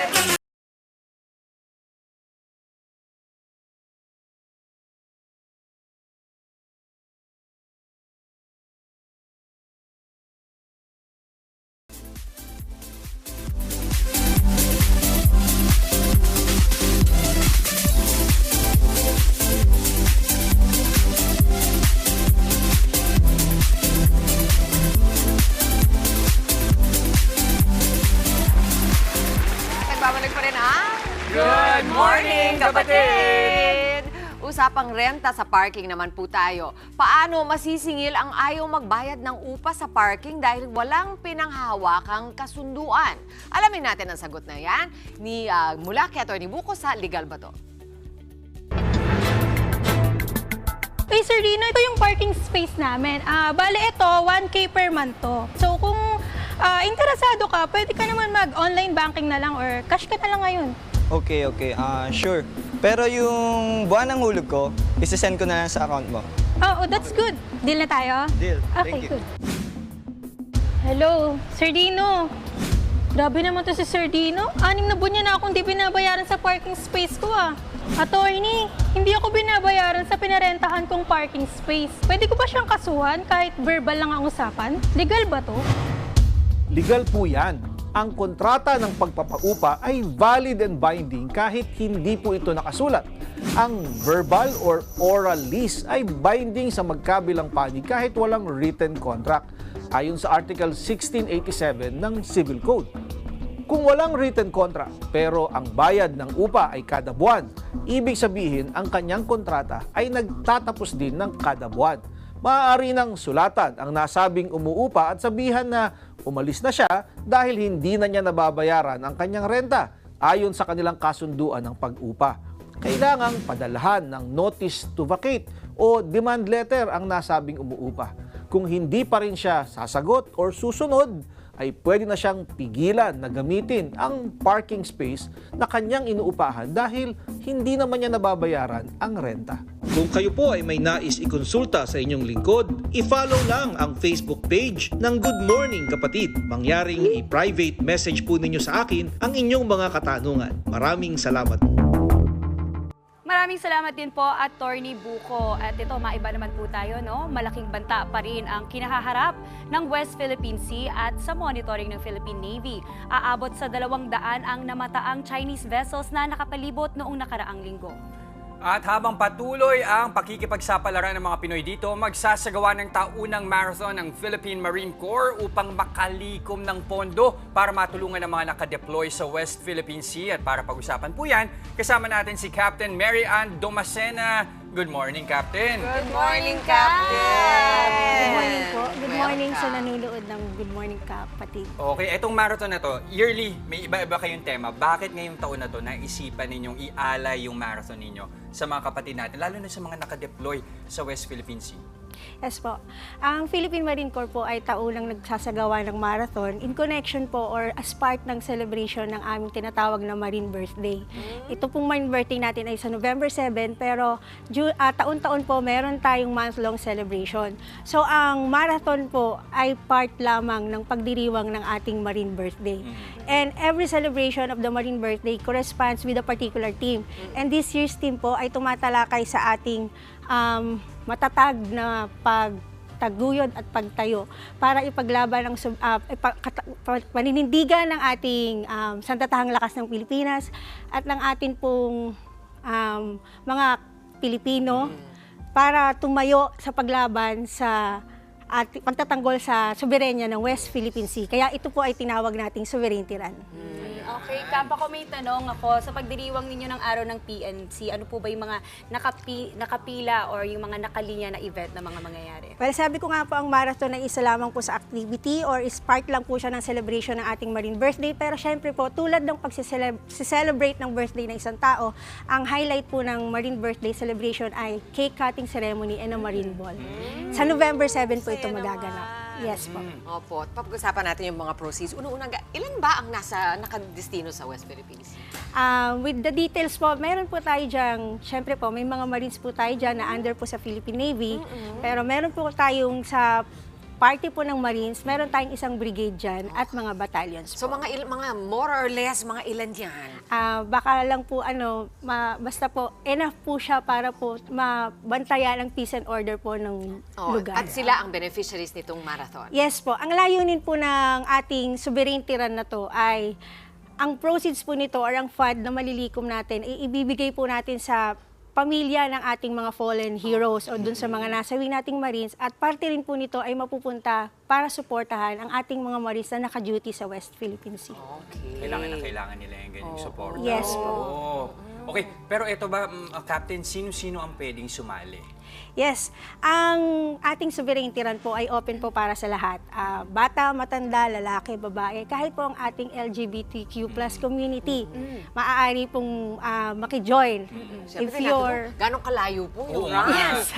[SPEAKER 2] Nagbabalik pa rin ang
[SPEAKER 4] Good morning, kapatid!
[SPEAKER 2] Usapang renta sa parking naman po tayo. Paano masisingil ang ayaw magbayad ng upa sa parking dahil walang pinanghahawakang kasunduan? Alamin natin ang sagot na yan mula kay Atty. Buko sa Legal Ba To?
[SPEAKER 9] Hey Sir Dino, ito yung parking space namin. Bale ito, 1K per month to. So kung interesado ka, pwede ka naman mag-online banking na lang or cash ka na lang ngayon.
[SPEAKER 10] Okay. Sure. Pero yung buwan ng hulog ko, isi-send ko na lang sa account mo.
[SPEAKER 9] Oh, that's good. Deal na tayo?
[SPEAKER 10] Deal.
[SPEAKER 9] Okay,
[SPEAKER 10] Thank you.
[SPEAKER 9] good. Hello, Sir Dino. Grabe naman to si Sir Dino. 6 na buwan niya na akong di binabayaran sa parking space ko Attorney, hindi ako binabayaran sa pinarentahan kong parking space. Pwede ko ba siyang kasuhan kahit verbal lang ang usapan? Legal ba to?
[SPEAKER 11] Legal po yan. Ang kontrata ng pagpapaupa ay valid and binding kahit hindi po ito nakasulat. Ang verbal or oral lease ay binding sa magkabilang panig kahit walang written contract, ayon sa Article 1687 ng Civil Code. Kung walang written contract pero ang bayad ng upa ay kada buwan, ibig sabihin ang kanyang kontrata ay nagtatapos din ng kada buwan. Maaari nang sulatan ang nasabing umuupa at sabihan na umalis na siya dahil hindi na niya nababayaran ang kanyang renta ayon sa kanilang kasunduan ng pag-upa. Kailangang padalhan ng notice to vacate o demand letter ang nasabing umuupa. Kung hindi pa rin siya sasagot or susunod, ay pwede na siyang pigilan na gamitin ang parking space na kanyang inuupahan dahil hindi naman niya nababayaran ang renta.
[SPEAKER 12] Kung kayo po ay may nais ikonsulta sa inyong lingkod, i-follow lang ang Facebook page ng Good Morning Kapatid. Mangyaring i-private message po ninyo sa akin ang inyong mga katanungan. Maraming salamat.
[SPEAKER 5] Maraming salamat din po, Atty. Buko. At ito, maiba naman po tayo, no? Malaking banta pa rin ang kinahaharap ng West Philippine Sea at sa monitoring ng Philippine Navy. Aabot sa 200 ang namataang Chinese vessels na nakapalibot noong nakaraang linggo.
[SPEAKER 4] At habang patuloy ang pakikipagsapalaran ng mga Pinoy dito, magsasagawa ng taunang marathon ng Philippine Marine Corps upang makalikom ng pondo para matulungan ang mga nakadeploy sa West Philippine Sea. At para pag-usapan po yan, kasama natin si Captain Mary Ann Domacena. Good morning, Captain.
[SPEAKER 2] Good morning, Captain!
[SPEAKER 13] Good morning po. Good morning sa
[SPEAKER 2] Welcome.
[SPEAKER 13] nanonood ng Good Morning Kapatid.
[SPEAKER 4] Okay, etong marathon na to, yearly, may iba-iba kayong tema. Bakit ngayong taon na to naisipan ninyong ialay yung marathon ninyo sa mga kapatid natin, lalo na sa mga nakadeploy sa West Philippine Sea?
[SPEAKER 13] Yes po. Ang Philippine Marine Corps po ay taunang nagsasagawa ng marathon in connection po or as part ng celebration ng aming tinatawag na Marine Birthday. Ito pong Marine Birthday natin ay sa November 7, pero taon-taon po meron tayong month-long celebration. So ang marathon po ay part lamang ng pagdiriwang ng ating Marine Birthday. And every celebration of the Marine Birthday corresponds with a particular theme. And this year's theme po ay tumatalakay sa ating matatag na pagtaguyod at pagtayo para ipaglaban ang paninindigan ng ating sandatahang lakas ng Pilipinas at ng atin pong mga Pilipino para tumayo sa paglaban sa at pagtatanggol sa soberenya ng West Philippine Sea. Kaya ito po ay tinawag nating sovereignty run.
[SPEAKER 5] Okay, Kap, ako may tanong ako. Sa pagdiriwang ninyo ng araw ng PNC, ano po ba yung mga nakapila or yung mga nakalinya na event na mga mangyayari?
[SPEAKER 13] Well, sabi ko nga po, ang marathon ay isa lamang po sa activity or is part lang po siya ng celebration ng ating Marine Birthday. Pero syempre po, tulad ng pag-celebrate ng birthday ng isang tao, ang highlight po ng Marine Birthday celebration ay cake cutting ceremony and a Marine Ball. Sa November 7 po ito magaganap. Yes po.
[SPEAKER 2] Opo. Pag-usapan natin yung mga proceeds. Unang-unang, ilan ba ang nakadestino sa West Philippines?
[SPEAKER 13] With the details po, meron po tayo dyan, syempre po, may mga Marines po tayo dyan na under po sa Philippine Navy. Pero meron po tayong sa party po ng Marines, meron tayong isang brigade dyan at mga battalions po.
[SPEAKER 2] So mga more or less, mga ilan yan?
[SPEAKER 13] Baka lang po, basta po, enough po siya para po mabantayan ang peace and order po ng lugar.
[SPEAKER 2] At sila ang beneficiaries nitong marathon?
[SPEAKER 13] Yes po. Ang layunin po ng ating sovereignty run na to ay ang proceeds po nito or ang fund na malilikom natin, ibibigay po natin sa pamilya ng ating mga fallen heroes o dun sa mga nasawi nating Marines at parte rin po nito ay mapupunta para suportahan ang ating mga Marines na naka-duty sa West Philippine Sea.
[SPEAKER 2] Okay.
[SPEAKER 4] Kailangan nila yung ganyang support.
[SPEAKER 13] Yes po.
[SPEAKER 4] Okay, pero ito ba, Captain, sino-sino ang pwedeng sumali?
[SPEAKER 13] Yes, ang ating sovereignty run po ay open po para sa lahat. Bata, matanda, lalaki, babae, kahit po ang ating LGBTQ plus community, maaari pong maki-join. If you're...
[SPEAKER 2] Gano'ng kalayo po yung run?
[SPEAKER 13] Yes.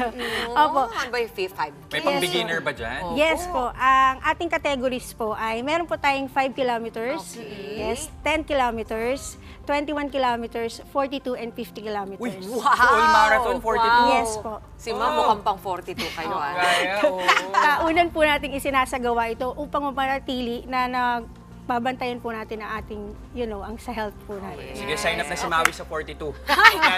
[SPEAKER 2] Opo. Ano ba yung 5K?
[SPEAKER 4] May pang-beginner ba dyan?
[SPEAKER 13] Yes po. Ang ating categories po ay meron po tayong 5 kilometers, yes, 10 kilometers, 21 kilometers, 42 and 50 kilometers.
[SPEAKER 4] Uy, full marathon, 42?
[SPEAKER 13] Yes po.
[SPEAKER 2] Si Ma'am mukhang pang 42 kayo.
[SPEAKER 13] Unan po nating isinasagawa ito upang mapanatili na babantayan po natin ang ating, ang sa health po natin.
[SPEAKER 4] Sige, sign up na si Maui sa 42.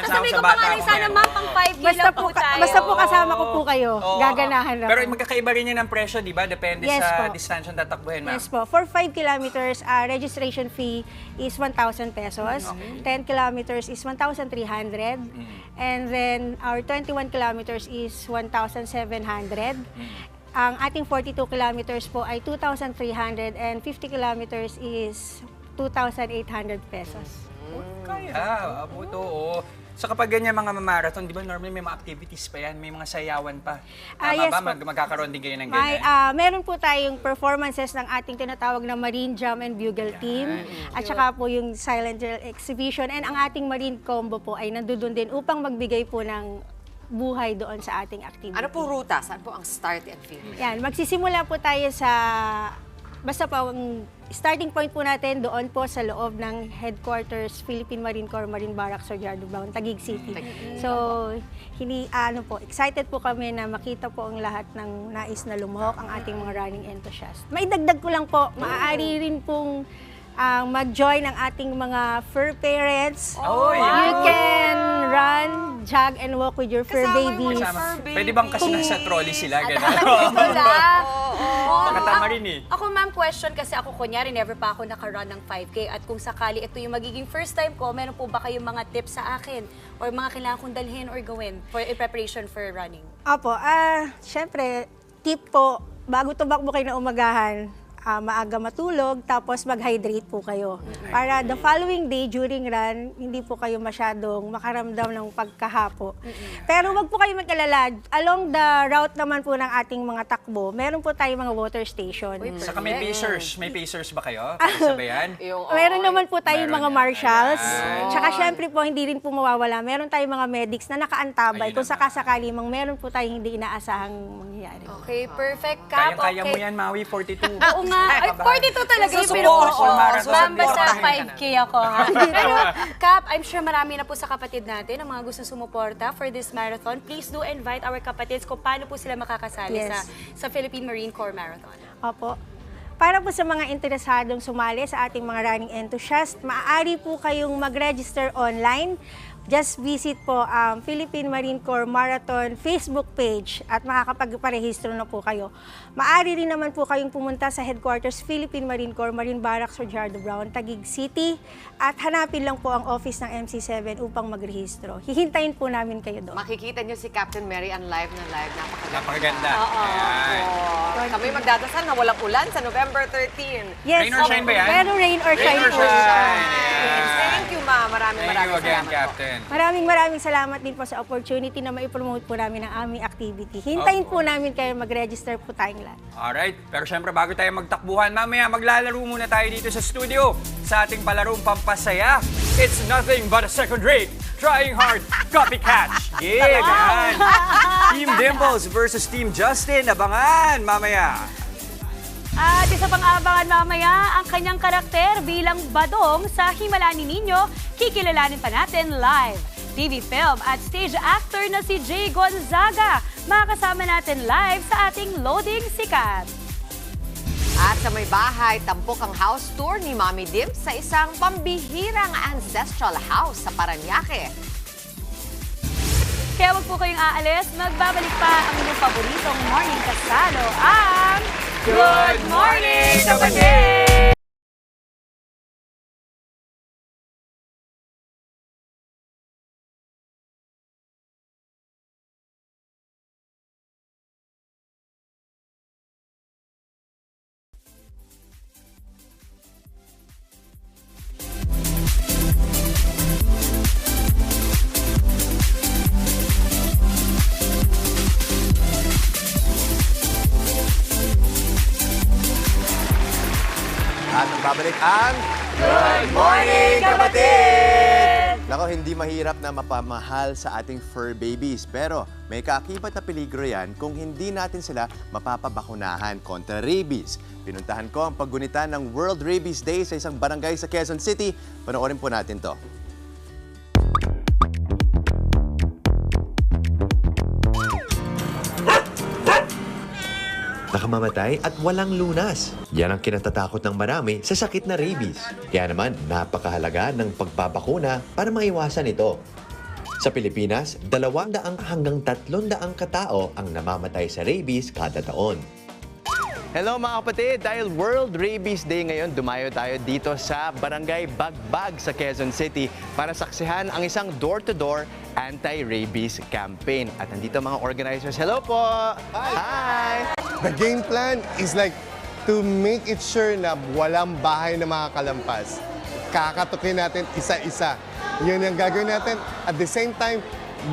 [SPEAKER 5] Sabi ko pa nga rin, sana ma'am, pang 5 kilo po tayo.
[SPEAKER 13] Basta po kasama ko po kayo, gaganahan lang.
[SPEAKER 4] Pero magkakaiba rin yan ng presyo, di ba? Depende sa distansya na tatakbuhin, ma'am.
[SPEAKER 13] Yes po. For 5 kilometers, registration fee is 1,000 pesos. 10 kilometers is 1,300. And then, our 21 kilometers is 1,700. Ang ating 42 kilometers po ay 2,300 and 50 kilometers is 2,800 pesos.
[SPEAKER 4] Kaya, abuto, So kapag ganyan mga marathon, di ba normally may mga activities pa yan, may mga sayawan pa.
[SPEAKER 13] Yes
[SPEAKER 4] ba? Magkakaroon din kayo ng ganyan?
[SPEAKER 13] Meron po tayong performances ng ating tinatawag na Marine Drum and Bugle Team. At saka po yung Silent Drill Exhibition. And ang ating Marine Combo po ay nandun din upang magbigay po ng buhay doon sa ating activity.
[SPEAKER 2] Ano po ruta? Saan po ang start and finish?
[SPEAKER 13] Yan, magsisimula po tayo sa, basta po ang starting point po natin doon po sa loob ng headquarters Philippine Marine Corps Marine Barracks Sordiardo Baon, Taguig City. So, excited po kami na makita po ang lahat ng nais na lumuhok ang ating mga running enthusiasts. Maidagdag ko lang po, maaari rin pong mag-join ang ating mga fur parents. You can run, jog, and walk with your fur babies.
[SPEAKER 4] Pwede bang kasi nasa trolley sila?
[SPEAKER 5] Ito lang.
[SPEAKER 4] Pagkatamarin eh.
[SPEAKER 5] Ako ma'am, question kasi ako kunyari, never pa ako nakarun ng 5K at kung sakali ito yung magiging first time ko, meron po ba kayong mga tips sa akin or mga kailangan kong dalhin or gawin for in preparation for running?
[SPEAKER 13] Opo, syempre, tip po, bago tumakbo kayo na umagahan, maaga matulog, tapos mag-hydrate po kayo. Para the following day, during run, hindi po kayo masyadong makaramdam ng pagkahapo. Pero wag po kayo mag-alala. Along the route naman po ng ating mga takbo, meron po tayong mga water station.
[SPEAKER 4] Saka may pacers. May pacers ba kayo? Sabayan?
[SPEAKER 13] Meron naman po tayong
[SPEAKER 4] Meron
[SPEAKER 13] mga
[SPEAKER 4] yan.
[SPEAKER 13] marshals.
[SPEAKER 4] Ayan.
[SPEAKER 13] Tsaka syempre po, hindi rin po mawawala. Meron tayong mga medics na nakaantabay.
[SPEAKER 4] Ayun
[SPEAKER 13] Kung
[SPEAKER 4] naman.
[SPEAKER 13] sakasakali mang meron po tayong hindi inaasahang mangyayari.
[SPEAKER 5] Okay, perfect. Kap,
[SPEAKER 4] Kaya mo
[SPEAKER 5] okay.
[SPEAKER 4] yan, Maui, 42.
[SPEAKER 5] Oo nga. Ay, 42 talaga yung
[SPEAKER 4] Support,
[SPEAKER 5] pinuha ko.
[SPEAKER 4] marathon.
[SPEAKER 5] Ma'am, basta
[SPEAKER 4] Supportahin
[SPEAKER 5] 5K ako, ha? Pero, Kap, I'm sure marami na po sa kapatid natin ang mga gusto sumuporta for this marathon. Please do invite our kapatids kung paano po sila makakasali
[SPEAKER 13] Yes.
[SPEAKER 5] sa Philippine Marine Corps Marathon.
[SPEAKER 13] Opo. Para po sa mga interesadong sumali sa ating mga running enthusiast, maaari po kayong mag-register online. Just visit po ang Philippine Marine Corps Marathon Facebook page at makakapagparehistro na po kayo. Maaari rin naman po kayong pumunta sa headquarters Philippine Marine Corps Marine Barracks Rojardo Brown, Taguig City at hanapin lang po ang office ng MC7 upang magrehistro. Hihintayin po namin kayo doon.
[SPEAKER 2] Makikita niyo si Captain Mary on live na live.
[SPEAKER 4] Napakaganda. Ayan.
[SPEAKER 2] Kami magdadasal na walang ulan sa November 13.
[SPEAKER 13] Yes,
[SPEAKER 4] Rain or shine ba yan?
[SPEAKER 13] Pero rain or shine
[SPEAKER 4] Rain or
[SPEAKER 13] po.
[SPEAKER 4] shine.
[SPEAKER 2] Yes. Thank you, Ma. Maraming
[SPEAKER 4] Thank you again,
[SPEAKER 2] salamat po.
[SPEAKER 4] Captain.
[SPEAKER 13] Maraming salamat din po sa opportunity na maipromote po namin ang aming activity. Hintayin po namin kayo mag-register po tayong lahat.
[SPEAKER 4] Alright, pero syempre bago tayo magtakbuhan, mamaya maglalaro muna tayo dito sa studio sa ating palarong pampasaya. It's nothing but a second rate, trying hard, copycat. Yeah, ganyan. Team Dimples versus Team Justin. Abangan mamaya.
[SPEAKER 5] At isa pang abangan mamaya, ang kanyang karakter bilang Badong sa Himala ni Nino, kikilalanin pa natin live. TV film at stage actor na si Jay Gonzaga, makakasama natin live sa ating Loading Sikat.
[SPEAKER 2] At sa may bahay, tampok ang house tour ni Mami Dim sa isang pambihirang ancestral house sa Parañaque.
[SPEAKER 5] Kaya wag po kayong aalis, magbabalik pa ang inyong paboritong morning kasalo, ang
[SPEAKER 4] Good Morning, Kapatid!
[SPEAKER 3] At babalik ang
[SPEAKER 4] Good Morning, Kapatid!
[SPEAKER 3] Nako, hindi mahirap na mapamahal sa ating fur babies. Pero may kaakibat na peligro yan kung hindi natin sila mapapabakunahan kontra rabies. Pinuntahan ko ang paggunita ng World Rabies Day sa isang barangay sa Quezon City. Panoorin po natin to. Nakamamatay at walang lunas. Yan ang kinatatakot ng marami sa sakit na rabies. Kaya naman, napakahalaga ng pagbabakuna para maiwasan ito. Sa Pilipinas, 200 hanggang 300 katao ang namamatay sa rabies kada taon. Hello mga kapatid! Dahil World Rabies Day ngayon, dumayo tayo dito sa Barangay Bagbag sa Quezon City para saksihan ang isang door-to-door anti-rabies campaign. At nandito mga organizers. Hello po! Hi!
[SPEAKER 14] The game plan is like to make it sure na walang bahay na makakalampas. Kakatukin natin isa-isa. Yun yung gagawin natin. At the same time,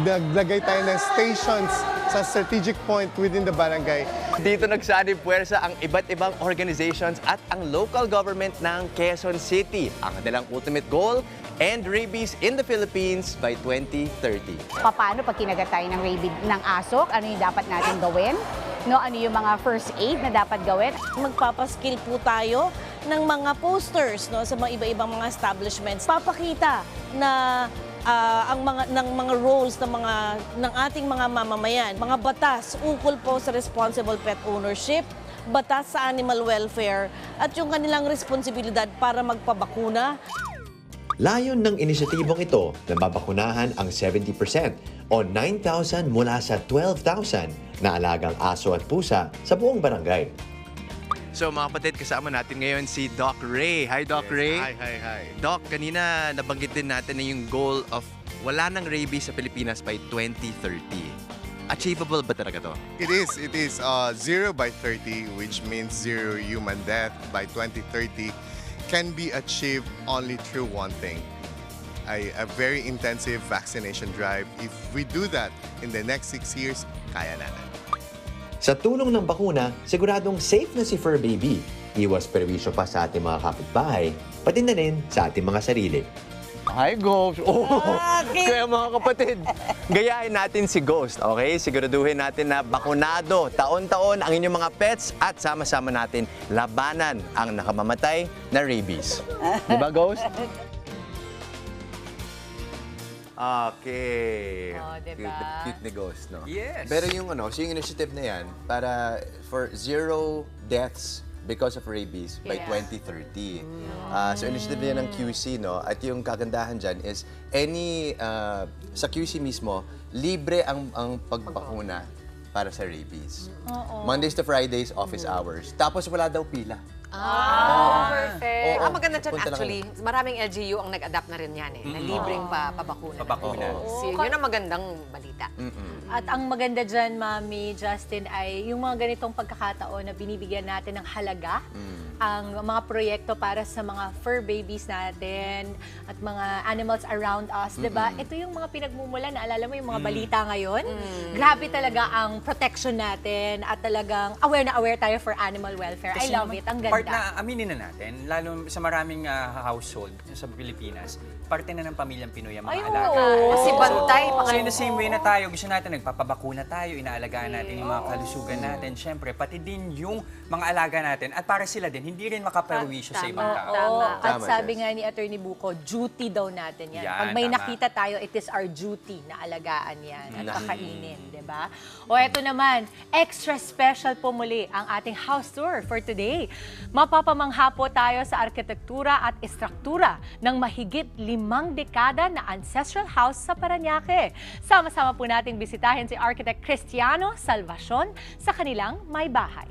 [SPEAKER 14] naglagay tayo ng stations sa strategic point within the barangay.
[SPEAKER 3] Dito nagsanib puwersa ang iba't ibang organizations at ang local government ng Quezon City. Ang kanilang ultimate goal, end rabies in the Philippines by 2030.
[SPEAKER 15] Paano pag kinagat tayo ng rabies ng asok? Ano yung dapat natin gawin? No, ano yung mga first aid na dapat gawin?
[SPEAKER 16] Magpapaskill po tayo ng mga posters no, sa mga iba-ibang mga establishments. Papakita na ang mga roles ng ating mga mamamayan, mga batas ukol po sa responsible pet ownership, batas sa animal welfare at yung kanilang responsibilidad para magpabakuna.
[SPEAKER 3] Layon ng inisyatibong ito na mabakunahan ang 70% o 9,000 mula sa 12,000 na alagang aso at pusa sa buong barangay. So mga kapatid, kasama natin ngayon si Doc Ray. Hi, Doc Ray.
[SPEAKER 14] Hi.
[SPEAKER 3] Doc, kanina nabanggit din natin na yung goal of wala ng rabies sa Pilipinas by 2030. Achievable ba talaga to?
[SPEAKER 14] It is 0 by 30, which means 0 human death by 2030, can be achieved only through one thing. A very intensive vaccination drive. If we do that in the next 6 years, kaya natin.
[SPEAKER 3] Sa tulong ng bakuna, siguradong safe na si fur baby. Iwas perwisyo pa sa ating mga kapitbahay, pati na rin sa ating mga sarili. Hi, Ghost! Kaya mga kapatid, gayahin natin si Ghost, okay? Siguraduhin natin na bakunado taon-taon ang inyong mga pets at sama-sama natin labanan ang nakamamatay na rabies. Di ba, Ghost? Okay.
[SPEAKER 2] Oh, diba?
[SPEAKER 3] Cute ni Ghost, no?
[SPEAKER 4] Yes.
[SPEAKER 3] Pero yung so yung initiative na yan, para for 0 deaths because of rabies by 2030. So initiative yan ng QC, no? At yung kagandahan dyan is sa QC mismo, libre ang pagbakuna para sa rabies. Mondays to Fridays, office hours. Tapos wala daw pila.
[SPEAKER 2] Perfect. Ang maganda dyan,
[SPEAKER 3] Punta lang
[SPEAKER 2] actually, maraming LGU ang nag-adapt na rin yan na libreng pabakuna. Yun ang magandang balita.
[SPEAKER 1] At ang maganda dyan, Mami Justin, ay yung mga ganitong pagkakataon na binibigyan natin ng halaga ang mga proyekto para sa mga fur babies natin at mga animals around us, di ba? Ito yung mga pinagmumulan, naalala mo yung mga balita ngayon? Grabe talaga ang protection natin at talagang aware na aware tayo for animal welfare. I love it. Ang ganda.
[SPEAKER 4] Part na aminin na natin, lalo sa maraming household sa Pilipinas, parte na ng pamilyang Pinoy ang mga alaga.
[SPEAKER 2] Kasi bantay.
[SPEAKER 4] So in the same way na tayo, gusto natin, nagpapabakuna tayo, inaalagaan natin yung mga kalusugan natin. Siyempre, pati din yung mga alaga natin. At para sila din, hindi rin makaperwisyo sa ibang tao.
[SPEAKER 1] At sabi nga ni Attorney Buko, duty daw natin yan. Pag may nakita tayo, it is our duty na alagaan yan at pakainin, di ba? O eto naman, extra special po muli ang ating house tour for today. Mapapamangha po tayo sa arkitektura at istruktura ng mahigit 5 dekada na ancestral house sa Parañaque. Sama-sama po nating bisitahin si Architect Cristiano Salvacion sa kanilang may bahay.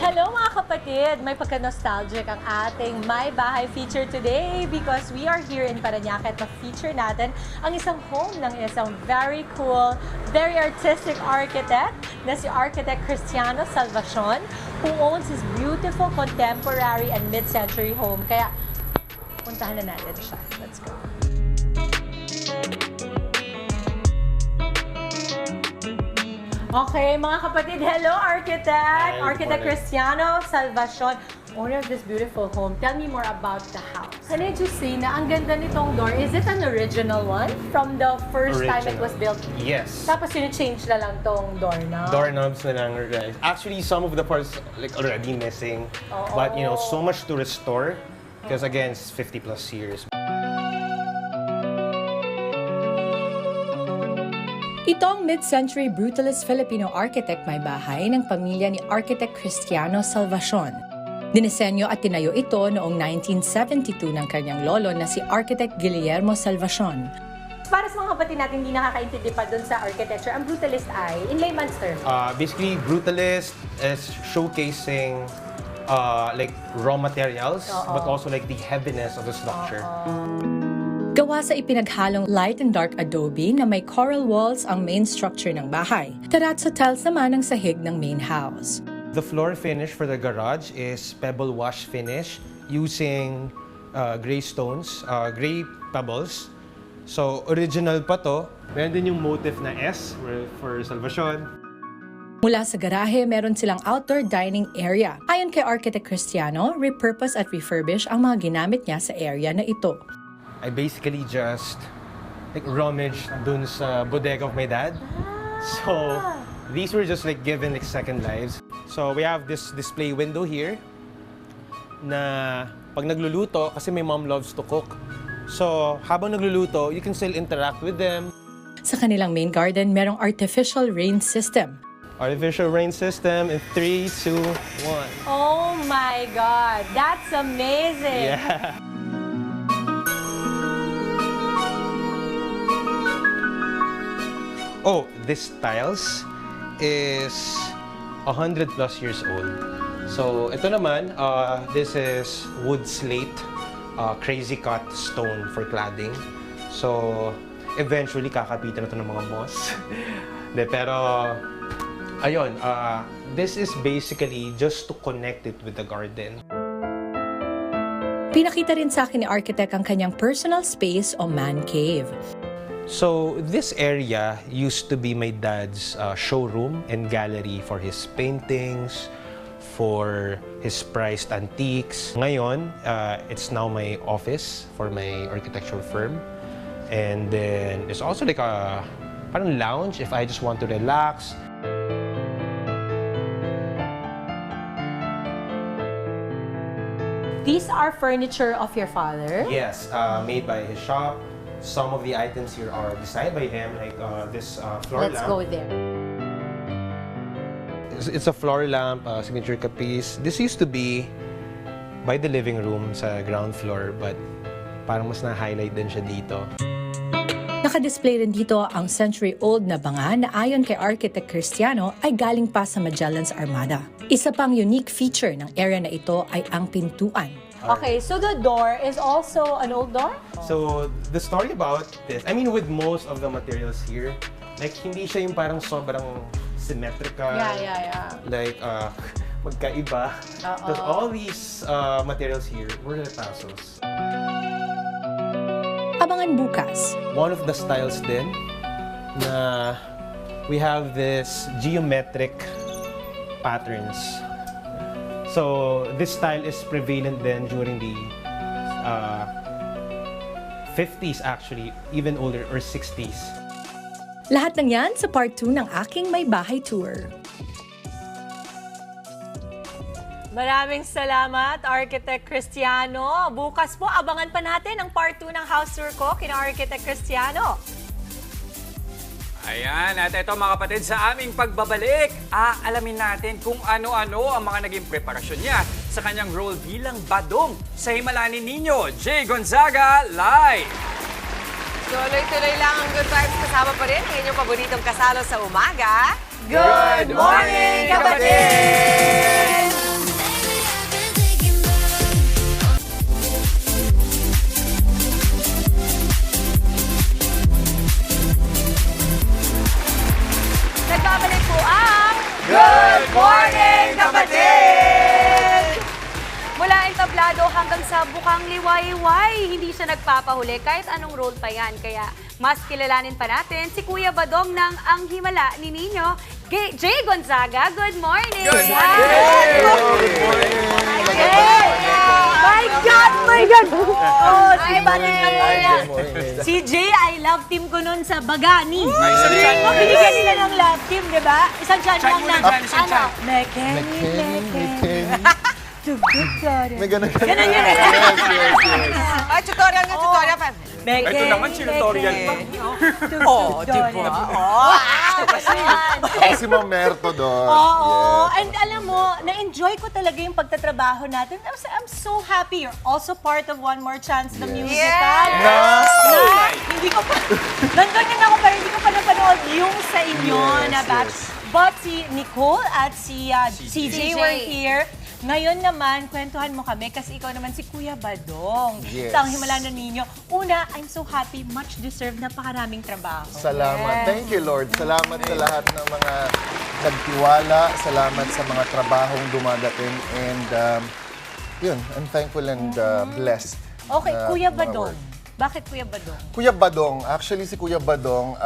[SPEAKER 1] Hello mga kapatid! May pagka-nostalgic ang ating My Bahay feature today because we are here in Parañaque at ma-feature natin ang isang home ng isang very cool, very artistic architect na si Architect Cristiano Salvacion who owns his beautiful contemporary and mid-century home. Kaya puntahan na natin siya. Let's go! Okay, mga kapatid, hello, Architect! Architect Cristiano Salvacion, owner of this beautiful home. Tell me more about the house. Can I just say na ang ganda nitong door? Is it an original one from the first time it was built?
[SPEAKER 17] Yes.
[SPEAKER 1] Tapos yun-change na lang tong doorknob?
[SPEAKER 17] Doorknobs na lang, right? Actually, some of the parts like already missing. But you know, so much to restore. Because again, it's 50+ years.
[SPEAKER 18] Ito ang mid-century brutalist Filipino architect may bahay ng pamilya ni Architect Cristiano Salvacion. Dinisenyo at tinayo ito noong 1972 ng kanyang lolo na si Architect Guillermo Salvacion.
[SPEAKER 1] Para sa mga kapatid natin hindi nakakaintindi pa dun sa architecture, ang brutalist ay, in layman's terms?
[SPEAKER 17] Basically, brutalist is showcasing like raw materials, but also like the heaviness of the structure.
[SPEAKER 18] Gawa sa ipinaghalong light and dark adobe na may coral walls ang main structure ng bahay. Terrazzo tiles naman ang sahig ng main house.
[SPEAKER 17] The floor finish for the garage is pebble wash finish using gray stones, gray pebbles. So original pa to. Meron din yung motif na S for Salvacion.
[SPEAKER 18] Mula sa garahe, meron silang outdoor dining area. Ayon kay Architect Cristiano, repurpose at refurbish ang mga ginamit niya sa area na ito.
[SPEAKER 17] I basically just like rummaged dun sa bodega of my dad. So these were just like given like second lives. So we have this display window here na pag nagluluto, kasi my mom loves to cook. So habang nagluluto, you can still interact with them.
[SPEAKER 18] Sa kanilang main garden, merong artificial rain system.
[SPEAKER 17] artificial rain system in 3, 2, 1.
[SPEAKER 9] Oh my God, that's amazing.
[SPEAKER 17] Yeah. Oh, this tiles is 100 plus years old. So, ito naman, this is wood slate, crazy cut stone for cladding. So, eventually, kakapitan na ito ng mga moss. Pero, ayun, this is basically just to connect it with the garden.
[SPEAKER 18] Pinakita rin sa akin ni architect ang kanyang personal space o man cave.
[SPEAKER 17] So, this area used to be my dad's showroom and gallery for his paintings, for his prized antiques. Ngayon, it's now my office for my architectural firm. And then, it's also like a parang lounge if I just want to relax.
[SPEAKER 9] These are furniture of your father?
[SPEAKER 17] Yes, made by his shop. Some of the items here are designed by him, like this floor lamp.
[SPEAKER 9] Let's go there.
[SPEAKER 17] It's a floor lamp, signature capiz. This used to be by the living room sa ground floor, but parang mas na-highlight din siya dito.
[SPEAKER 18] Nakadisplay rin dito ang century-old na banga na ayon kay architect Cristiano ay galing pa sa Magellan's Armada. Isa pang unique feature ng area na ito ay ang pintuan.
[SPEAKER 9] Okay, so the door is also an old door?
[SPEAKER 17] So, the story about this, I mean, with most of the materials here, like, hindi siya yung parang sobrang symmetrical.
[SPEAKER 9] Yeah.
[SPEAKER 17] Like, magkaiba. Because all these materials here were retazos.
[SPEAKER 18] Abangan bukas.
[SPEAKER 17] One of the styles din na we have this geometric patterns. So, this style is prevalent then during the 50s actually, even older, or 60s.
[SPEAKER 18] Lahat ng yan sa part 2 ng aking May Bahay Tour.
[SPEAKER 1] Maraming salamat, Architect Cristiano. Bukas po, abangan pa natin ang part 2 ng house tour ko kina Architect Cristiano.
[SPEAKER 4] Ayan, at ito mga kapatid, sa aming pagbabalik, aalamin natin kung ano-ano ang mga naging preparasyon niya sa kanyang role bilang badong sa Himala ni Nino. Jay Gonzaga, live!
[SPEAKER 2] Tuloy-tuloy lang ang good vibes. Kasama pa rin ang inyong paboritong kasalo sa umaga.
[SPEAKER 1] Good morning, kapatid! Nagbabalik po ang
[SPEAKER 2] Good Morning, Kapatid!
[SPEAKER 5] Mula entablado hanggang sa bukang liwayway, hindi siya nagpapahuli kahit anong role pa yan. Kaya mas kilalanin pa natin si Kuya Badong ng Ang Himala ni Nino, Jay Gonzaga. Good morning!
[SPEAKER 2] Good morning!
[SPEAKER 14] Good morning!
[SPEAKER 1] My God! My God! Oh, si
[SPEAKER 14] morning.
[SPEAKER 1] Si Jay, I love team ko nun sa Bagani.
[SPEAKER 4] isang chan mo.
[SPEAKER 1] Binigyan nila ng love team, di ba? Isang chan
[SPEAKER 4] Chan
[SPEAKER 1] lang
[SPEAKER 4] muna
[SPEAKER 1] na.
[SPEAKER 4] dyan, isang chan.
[SPEAKER 1] Mekeni.
[SPEAKER 14] May ganun.
[SPEAKER 1] Ganun yun.
[SPEAKER 2] Ay, tutorial nga, tutorial pa.
[SPEAKER 4] Ito naman, tutorial pa.
[SPEAKER 2] Oh, di ba?
[SPEAKER 14] Si Ma'am Merto doon.
[SPEAKER 1] Oo.
[SPEAKER 14] Yes.
[SPEAKER 1] And alam mo, na-enjoy ko talaga yung pagtatrabaho natin. I'm so happy you're also part of One More Chance, the musical.
[SPEAKER 14] Yes.
[SPEAKER 1] Na, hindi ko pa, nandun din ako pero hindi ko pa napanood yung sa inyo na batch. But si Nicole at si CJ were here. Ngayon naman, kwentuhan mo kami kasi ikaw naman si Kuya Badong.
[SPEAKER 14] Yes.
[SPEAKER 1] Sa Ang Himala ni Nino. Una, I'm so happy, much deserved, napakaraming trabaho.
[SPEAKER 14] Salamat.
[SPEAKER 1] Yes.
[SPEAKER 14] Thank you, Lord. Salamat sa lahat ng mga nagtiwala. Salamat sa mga trabahong dumadating. And yun, I'm thankful and blessed.
[SPEAKER 1] Okay,
[SPEAKER 14] na
[SPEAKER 1] Kuya
[SPEAKER 14] mga
[SPEAKER 1] Badong.
[SPEAKER 14] work.
[SPEAKER 1] Bakit Kuya Badong?
[SPEAKER 14] Kuya Badong, actually si Kuya Badong,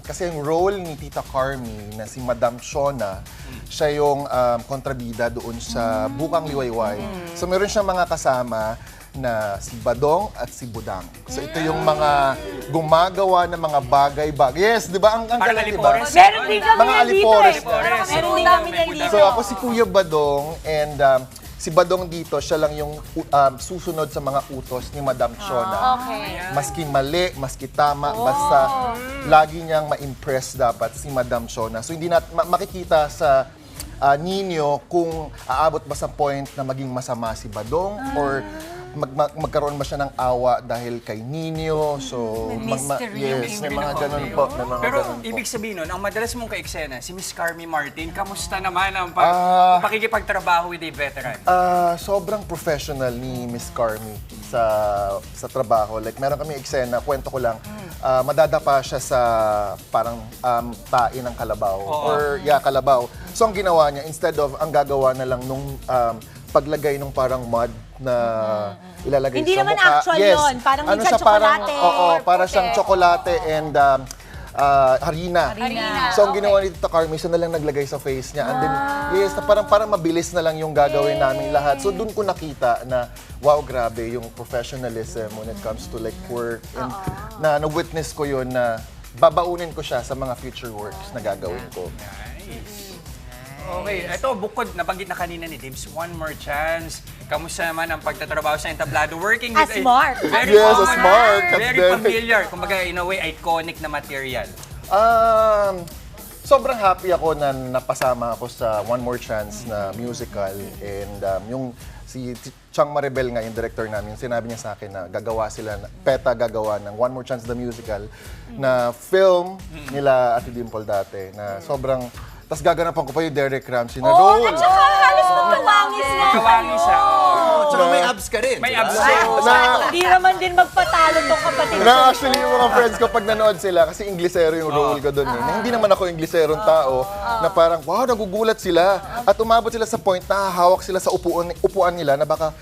[SPEAKER 14] kasi yung role ni Tita Carmi na si Madam Shona, siya yung kontrabida doon sa Bukang Liwayway. So meron siyang mga kasama na si Badong at si Budang. So ito yung mga gumagawa ng mga bagay-bagay. Yes, di ba? Ang galing, di ba?
[SPEAKER 1] Meron din kami
[SPEAKER 14] Mga
[SPEAKER 1] yan dito
[SPEAKER 14] alipores.
[SPEAKER 1] eh. Meron din kami yan dito.
[SPEAKER 14] So ako si Kuya Badong and
[SPEAKER 19] si Badong dito, siya lang yung susunod sa mga utos ni Madam Shona.
[SPEAKER 5] Okay.
[SPEAKER 19] Maski mali, maski tama, basta lagi niyang ma-impress dapat si Madam Shona. So hindi makikita sa Nino kung aabot ba sa point na maging masama si Badong or magkaroon ba siya ng awa dahil kay Nino. So, yes, may mga ganun po.
[SPEAKER 4] Pero ibig sabihin nun, ang madalas mong ka-eksena, si Miss Carmi Martin, kamusta naman ang pakikipagtrabaho with a veteran?
[SPEAKER 19] Sobrang professional ni Miss Carmi sa trabaho. Like, meron kami eksena, kwento ko lang, madadapa siya sa parang tae ng kalabaw. Or, kalabaw. So, ang ginawa niya, instead of, ang gagawa na lang nung paglagay nung parang mud na ilalagay
[SPEAKER 1] Hindi
[SPEAKER 19] sa
[SPEAKER 1] naman
[SPEAKER 19] mukha.
[SPEAKER 1] actual
[SPEAKER 19] Yes.
[SPEAKER 1] yun. Parang
[SPEAKER 19] ano
[SPEAKER 1] minsan
[SPEAKER 19] siya, parang,
[SPEAKER 1] tsokolate.
[SPEAKER 19] Oo, para siyang tsokolate and harina. So, ang ginawa ni Tita Carmi, siya na lang naglagay sa face niya. And then, yes, na parang mabilis na lang yung gagawin namin lahat. So, doon ko nakita na, wow, grabe, yung professionalism when it comes to like work. And na-witness ko yun na babaunin ko siya sa mga future works na gagawin ko.
[SPEAKER 4] Okay, ito bukod, nabanggit na kanina ni Dibs, one more chance. Kamusta naman ang pagtatrabaho sa entablado? Working with
[SPEAKER 1] As Mark.
[SPEAKER 4] Very
[SPEAKER 19] Yes,
[SPEAKER 4] common,
[SPEAKER 19] as Mark.
[SPEAKER 4] very familiar. Kumbaga, in a way, iconic na material.
[SPEAKER 19] Sobrang happy ako na napasama ako sa One More Chance na musical. And yung si Chang Maribel nga, yung director namin, sinabi niya sa akin na PETA gagawa ng One More Chance the musical na film nila Ate Dimple dati na sobrang. Tapos gaganapan ko pa yung Derek Ramsey na role.
[SPEAKER 1] At saka halos magkawangis na.
[SPEAKER 4] Kawangis siya.
[SPEAKER 3] Tsaka may abs ka rin.
[SPEAKER 4] May abs
[SPEAKER 1] Hindi naman din magpatalo tong kapatid.
[SPEAKER 19] Actually, yung mga friends ko pag nanood sila, kasi Inglesero yung role ko doon. Na hindi naman ako Ingleserong tao, na parang, wow, nagugulat sila. At umabot sila sa point na hawak sila sa upuan nila na baka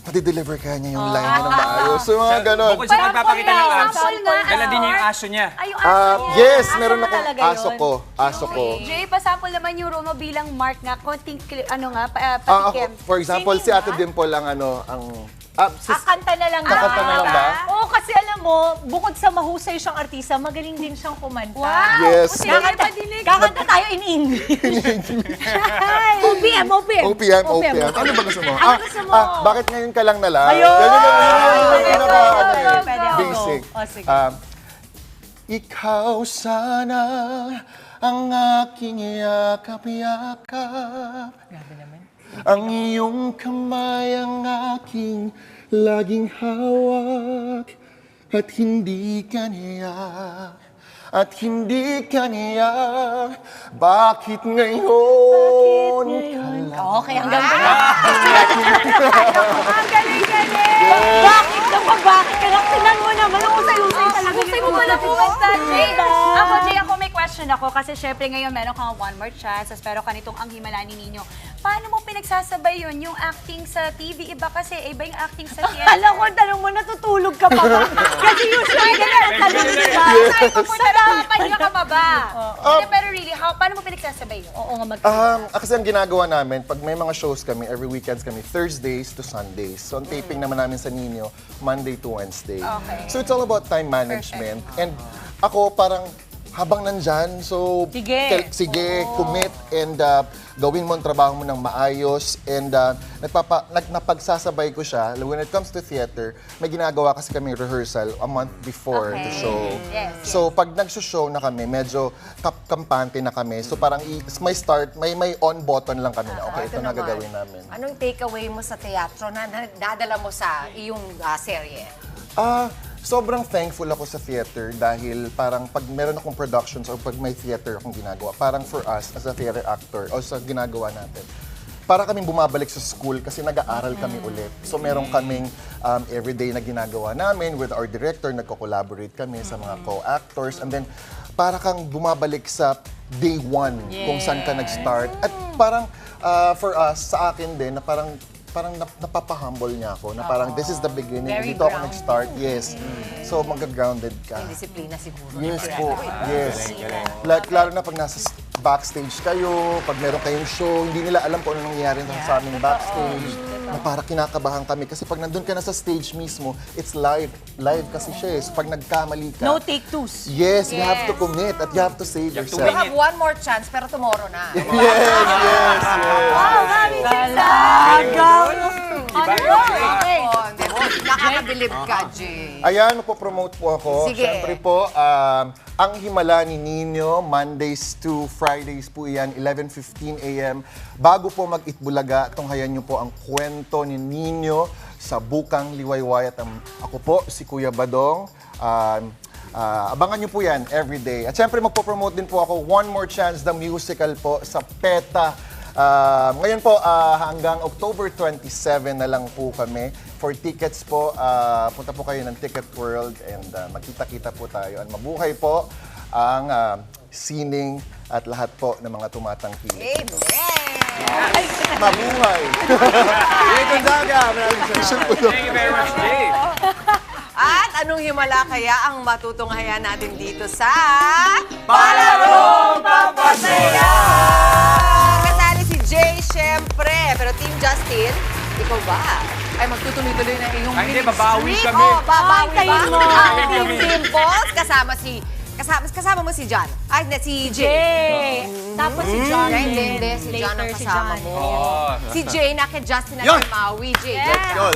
[SPEAKER 19] pati-deliver kaya niya yung line niya ng maayos. So, mga ganon.
[SPEAKER 4] Bukod sa pagpapakita ng abs, dala din niya yung aso niya.
[SPEAKER 19] Yes, meron akong aso ko.
[SPEAKER 5] Jay, pasample naman yung Romo bilang Mark nga, konting, patikim.
[SPEAKER 19] For example, si Ate Dimple ang
[SPEAKER 1] Kakanta na lang
[SPEAKER 19] Kakanta na lang ba?
[SPEAKER 1] Oo, kasi alam mo, bukod sa mahusay siyang artista, magaling din siyang kumanta.
[SPEAKER 5] Wow!
[SPEAKER 19] Yes.
[SPEAKER 1] Kakanta tayo in English. OPM.
[SPEAKER 19] OPM. Ano ba gusto mo? Bakit ngayon ka lang na lang?
[SPEAKER 1] Ayun!
[SPEAKER 19] Basic. Ikaw sana ang aking yakap-yakap. Ang iyong kamay ang aking laging hawak. At hindi ka niyak, at hindi ka niyak. Bakit ngayon ka lang?
[SPEAKER 1] Okay, ang ganda na. Ang galing-galing. Bakit ka lang? Tinan mo naman. Ang usay-usay talaga.
[SPEAKER 5] Usay mo pala kumanta, Jay. Jay, ako may question ako kasi syempre ngayon meron kang One More Chance, pero kanitong Ang Himala ni Nino. Paano mo pinagsasabay yun? Yung acting sa TV, iba kasi, iba yung acting sa theater.
[SPEAKER 1] Alam ko, tanong mo, natutulog ka pa ba? Kasi usually ganyan ang tanong, di ba?
[SPEAKER 5] Papahinga ka pa ba? Pero really, paano mo pinagsasabay yun?
[SPEAKER 1] Oo nga,
[SPEAKER 19] Kasi ang ginagawa namin, pag may mga shows kami, every weekends kami, Thursdays to Sundays. So, ang taping naman namin sa Nino, Monday to Wednesday.
[SPEAKER 5] Okay.
[SPEAKER 19] So, it's all about time management. And ako, parang habang nandyan, so sige, commit and gawin mo ang trabaho mo ng maayos and napagsasabay ko siya. When it comes to theater, may ginagawa kasi kami rehearsal a month before the show.
[SPEAKER 5] Yes.
[SPEAKER 19] So pag nagsushow na kami, medyo kampante na kami. So parang may start, may on button lang kami na okay, ito na gagawin namin.
[SPEAKER 2] Anong takeaway mo sa teatro na dadala mo sa iyong serye?
[SPEAKER 19] Sobrang thankful ako sa theater dahil parang pag meron akong productions o pag may theater akong ginagawa, parang for us as a theater actor o sa ginagawa natin, para kaming bumabalik sa school kasi nag-aaral kami ulit. So meron kaming everyday na ginagawa namin with our director, nagko-collaborate kami sa mga co-actors and then para kang bumabalik sa day one kung saan ka nag-start. At parang for us, sa akin din, na parang napapahumble niya ako na parang this is the beginning.
[SPEAKER 2] Very
[SPEAKER 19] Dito ako nag-start. Yes. So mag-grounded ka.
[SPEAKER 2] May disiplina siguro.
[SPEAKER 19] Yes po. Yes. Like, lalo na pag nasa backstage kayo, pag meron kayong show, hindi nila alam kung ano nangyayari sa aming backstage. na para kinakabahan kami. Kasi pag nandun ka na sa stage mismo, it's live. Live kasi siya eh. So pag nagkamali ka...
[SPEAKER 1] No take twos.
[SPEAKER 19] Yes, you have to commit at you have to save
[SPEAKER 2] You
[SPEAKER 19] yourself.
[SPEAKER 2] have one more chance, pero tomorrow na.
[SPEAKER 19] Yes.
[SPEAKER 2] Wow, Mami Nakakabilib ka, Jay.
[SPEAKER 19] Ayan, mapopromote po ako.
[SPEAKER 2] Sige.
[SPEAKER 19] Siyempre po, ang Himala ni Nino, Mondays to Fridays po yan, 11:15 a.m. Bago po mag-Itbulaga, tunghayan niyo po ang kwento ni Nino sa Bukang Liwayway. At ako po, si Kuya Badong. Abangan niyo po yan everyday. At siyempre, magpopromote din po ako One More Chance, the musical po sa PETA. Ngayon po, hanggang October 27 na lang po kami. For tickets po, punta po kayo ng Ticket World and magkita-kita po tayo. At mabuhay po ang sining at lahat po ng mga tumatangkilik.
[SPEAKER 2] Amen!
[SPEAKER 19] Mabuhay!
[SPEAKER 3] Jay Gonzaga, maraming salamat.
[SPEAKER 4] Thank you very much, Jay.
[SPEAKER 2] At anong himala kaya ang matutunghayan natin dito sa...
[SPEAKER 4] Palarong Pampasaya!
[SPEAKER 2] Kasali si Jay, syempre. Pero Team Justin, ikaw ba? Ay, magtutuloy-tuloy na iyong
[SPEAKER 4] Ay, hindi,
[SPEAKER 2] winning
[SPEAKER 4] babawi
[SPEAKER 2] streak.
[SPEAKER 4] kami.
[SPEAKER 2] Oh, babawi
[SPEAKER 1] Ay,
[SPEAKER 2] ba?
[SPEAKER 1] kayo mo.
[SPEAKER 2] Team Dimples, kasama mo si John. Ay, hindi, si Jay.
[SPEAKER 1] Jay. Tapos si John.
[SPEAKER 2] Hindi, si John ang
[SPEAKER 1] Later si
[SPEAKER 2] kasama
[SPEAKER 1] John.
[SPEAKER 2] mo.
[SPEAKER 4] Oh.
[SPEAKER 2] Si Jay na kay Justin na
[SPEAKER 3] Yun.
[SPEAKER 2] kay Maui. Jay,
[SPEAKER 3] Let's go.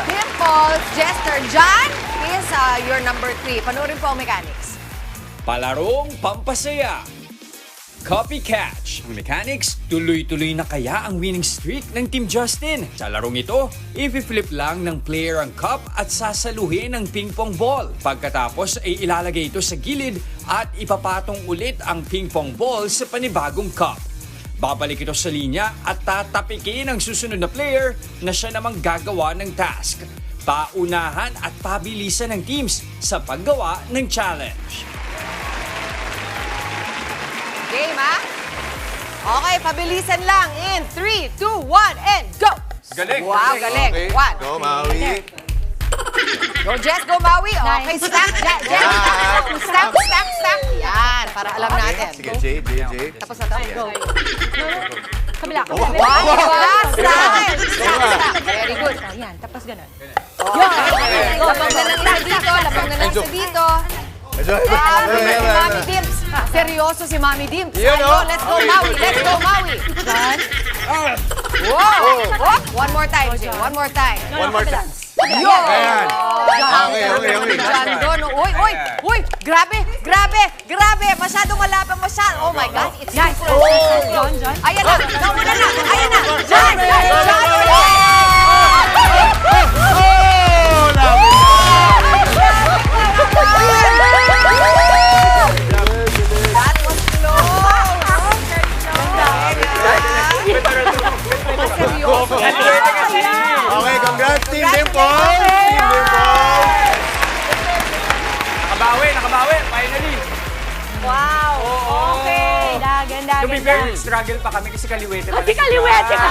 [SPEAKER 2] Dimples, Jester, John is your number 3. Panoorin po ang mechanics.
[SPEAKER 4] Palarong Pampasaya. Copy catch. Ang mechanics, tuloy-tuloy na kaya ang winning streak ng Team Justin. Sa larong ito, i-flip lang ng player ang cup at sasaluhin ang ping-pong ball. Pagkatapos ay ilalagay ito sa gilid at ipapatong ulit ang ping-pong ball sa panibagong cup. Babalik ito sa linya at tatapikin ang susunod na player na siya namang gagawa ng task. Paunahan at pabilisan ng teams sa paggawa ng challenge.
[SPEAKER 2] Game, ha? Okay, pabilisan lang. In 3, 2, 1, and go!
[SPEAKER 4] Galing!
[SPEAKER 2] Wow, galing.
[SPEAKER 3] Okay,
[SPEAKER 2] One.
[SPEAKER 3] go Maui.
[SPEAKER 2] Go, Jess, go, Maui. Okay, stack, Jess. Stack. Yan, para alam natin.
[SPEAKER 3] Sige, Jay.
[SPEAKER 2] Tapos na tayo. Go.
[SPEAKER 1] Kabila.
[SPEAKER 2] Wow, style. Stack. Very good.
[SPEAKER 1] Yan, tapos ganun.
[SPEAKER 2] Lapang na lang isa dito. Si Mami Dimps. Seryoso si Mami Dimps. Let's go, Maui. Wow. One more time, Jay. One more time. Yun!
[SPEAKER 3] Okay.
[SPEAKER 2] John doon. Uy! Grabe! Masyadong malapang Oh my God, it's
[SPEAKER 1] John.
[SPEAKER 2] Ayan na! Nauna na! Ayan na! John! That was close!
[SPEAKER 3] Okay, congrats Team Dimples!
[SPEAKER 4] Nakabawi, finally.
[SPEAKER 1] Wow. Okay.
[SPEAKER 4] To be fair, struggle pa kami kasi kaliwete pa.
[SPEAKER 1] Kasi kaliwete ka.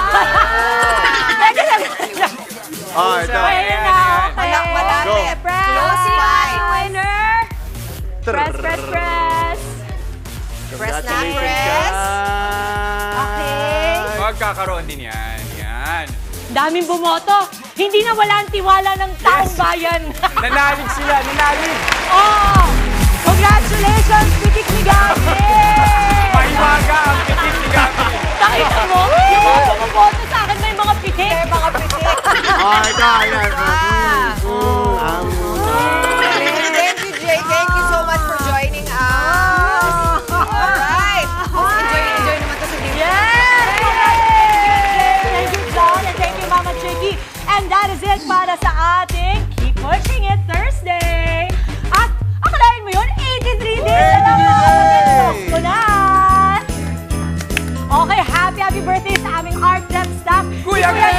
[SPEAKER 1] Pwede lang.
[SPEAKER 3] Ito.
[SPEAKER 1] Ayun na, okay.
[SPEAKER 2] Malapit.
[SPEAKER 1] Close fight. Winner. Press.
[SPEAKER 2] Press na, press.
[SPEAKER 1] Okay.
[SPEAKER 4] Magkakaroon din yan.
[SPEAKER 1] Daming bumoto. Hindi na wala ang tiwala ng taong bayan.
[SPEAKER 4] Nanalig sila.
[SPEAKER 1] Oh! Congratulations, Pitik ni Gabi!
[SPEAKER 4] Mahiwaga ang pitik ni Gabi.
[SPEAKER 1] Nakita mo? Yung mga bumoto sa akin may mga pitik.
[SPEAKER 2] Thank you, Jay. Thank you so much for joining us. Alright. Enjoy naman to si Dimple.
[SPEAKER 1] Yes! Thank you, John, and thank you, Mama Chicky. And that is it para sa ating Keep Pushing It Thursday. At akalain mo yun, 83 days na lang ko na. Okay, happy birthday sa aming Art Rep staff.
[SPEAKER 4] Kuya
[SPEAKER 1] Glenn!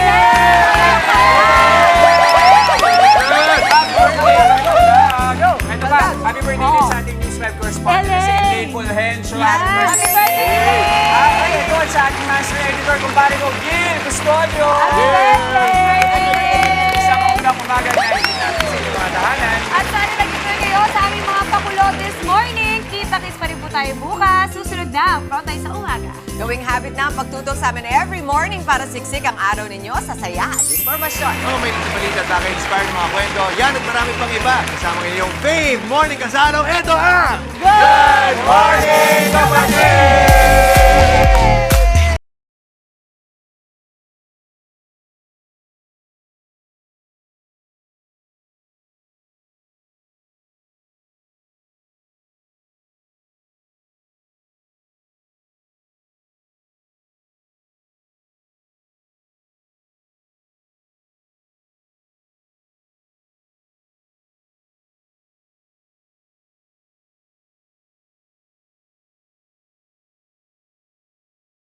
[SPEAKER 4] Ito pa, happy birthday din sa ating News 5 correspondent na si Playful Henshaw. Happy
[SPEAKER 1] birthday!
[SPEAKER 4] Happy birthday sa ating master editor, kumpare ko, Gil Custodio.
[SPEAKER 1] Happy birthday!
[SPEAKER 4] Isang unang umaga na hindi natin sa inyong mga tahanan.
[SPEAKER 5] At sana nag-enjoy kayo sa aming mga pakulo this morning. Kita-kits pa rin po tayo bukas. Susunod na, front tayo sa umaga.
[SPEAKER 2] Gawing habit na ang pagtutok sa amin every morning para siksik ang araw ninyo sa saya at informasyon.
[SPEAKER 3] Oh, may balita sa akin, inspired mga kwento. Yan at marami pang iba. Kasama ngayon yung Fave Morning Kasano. Ito ang
[SPEAKER 4] Good Morning, Kapatid!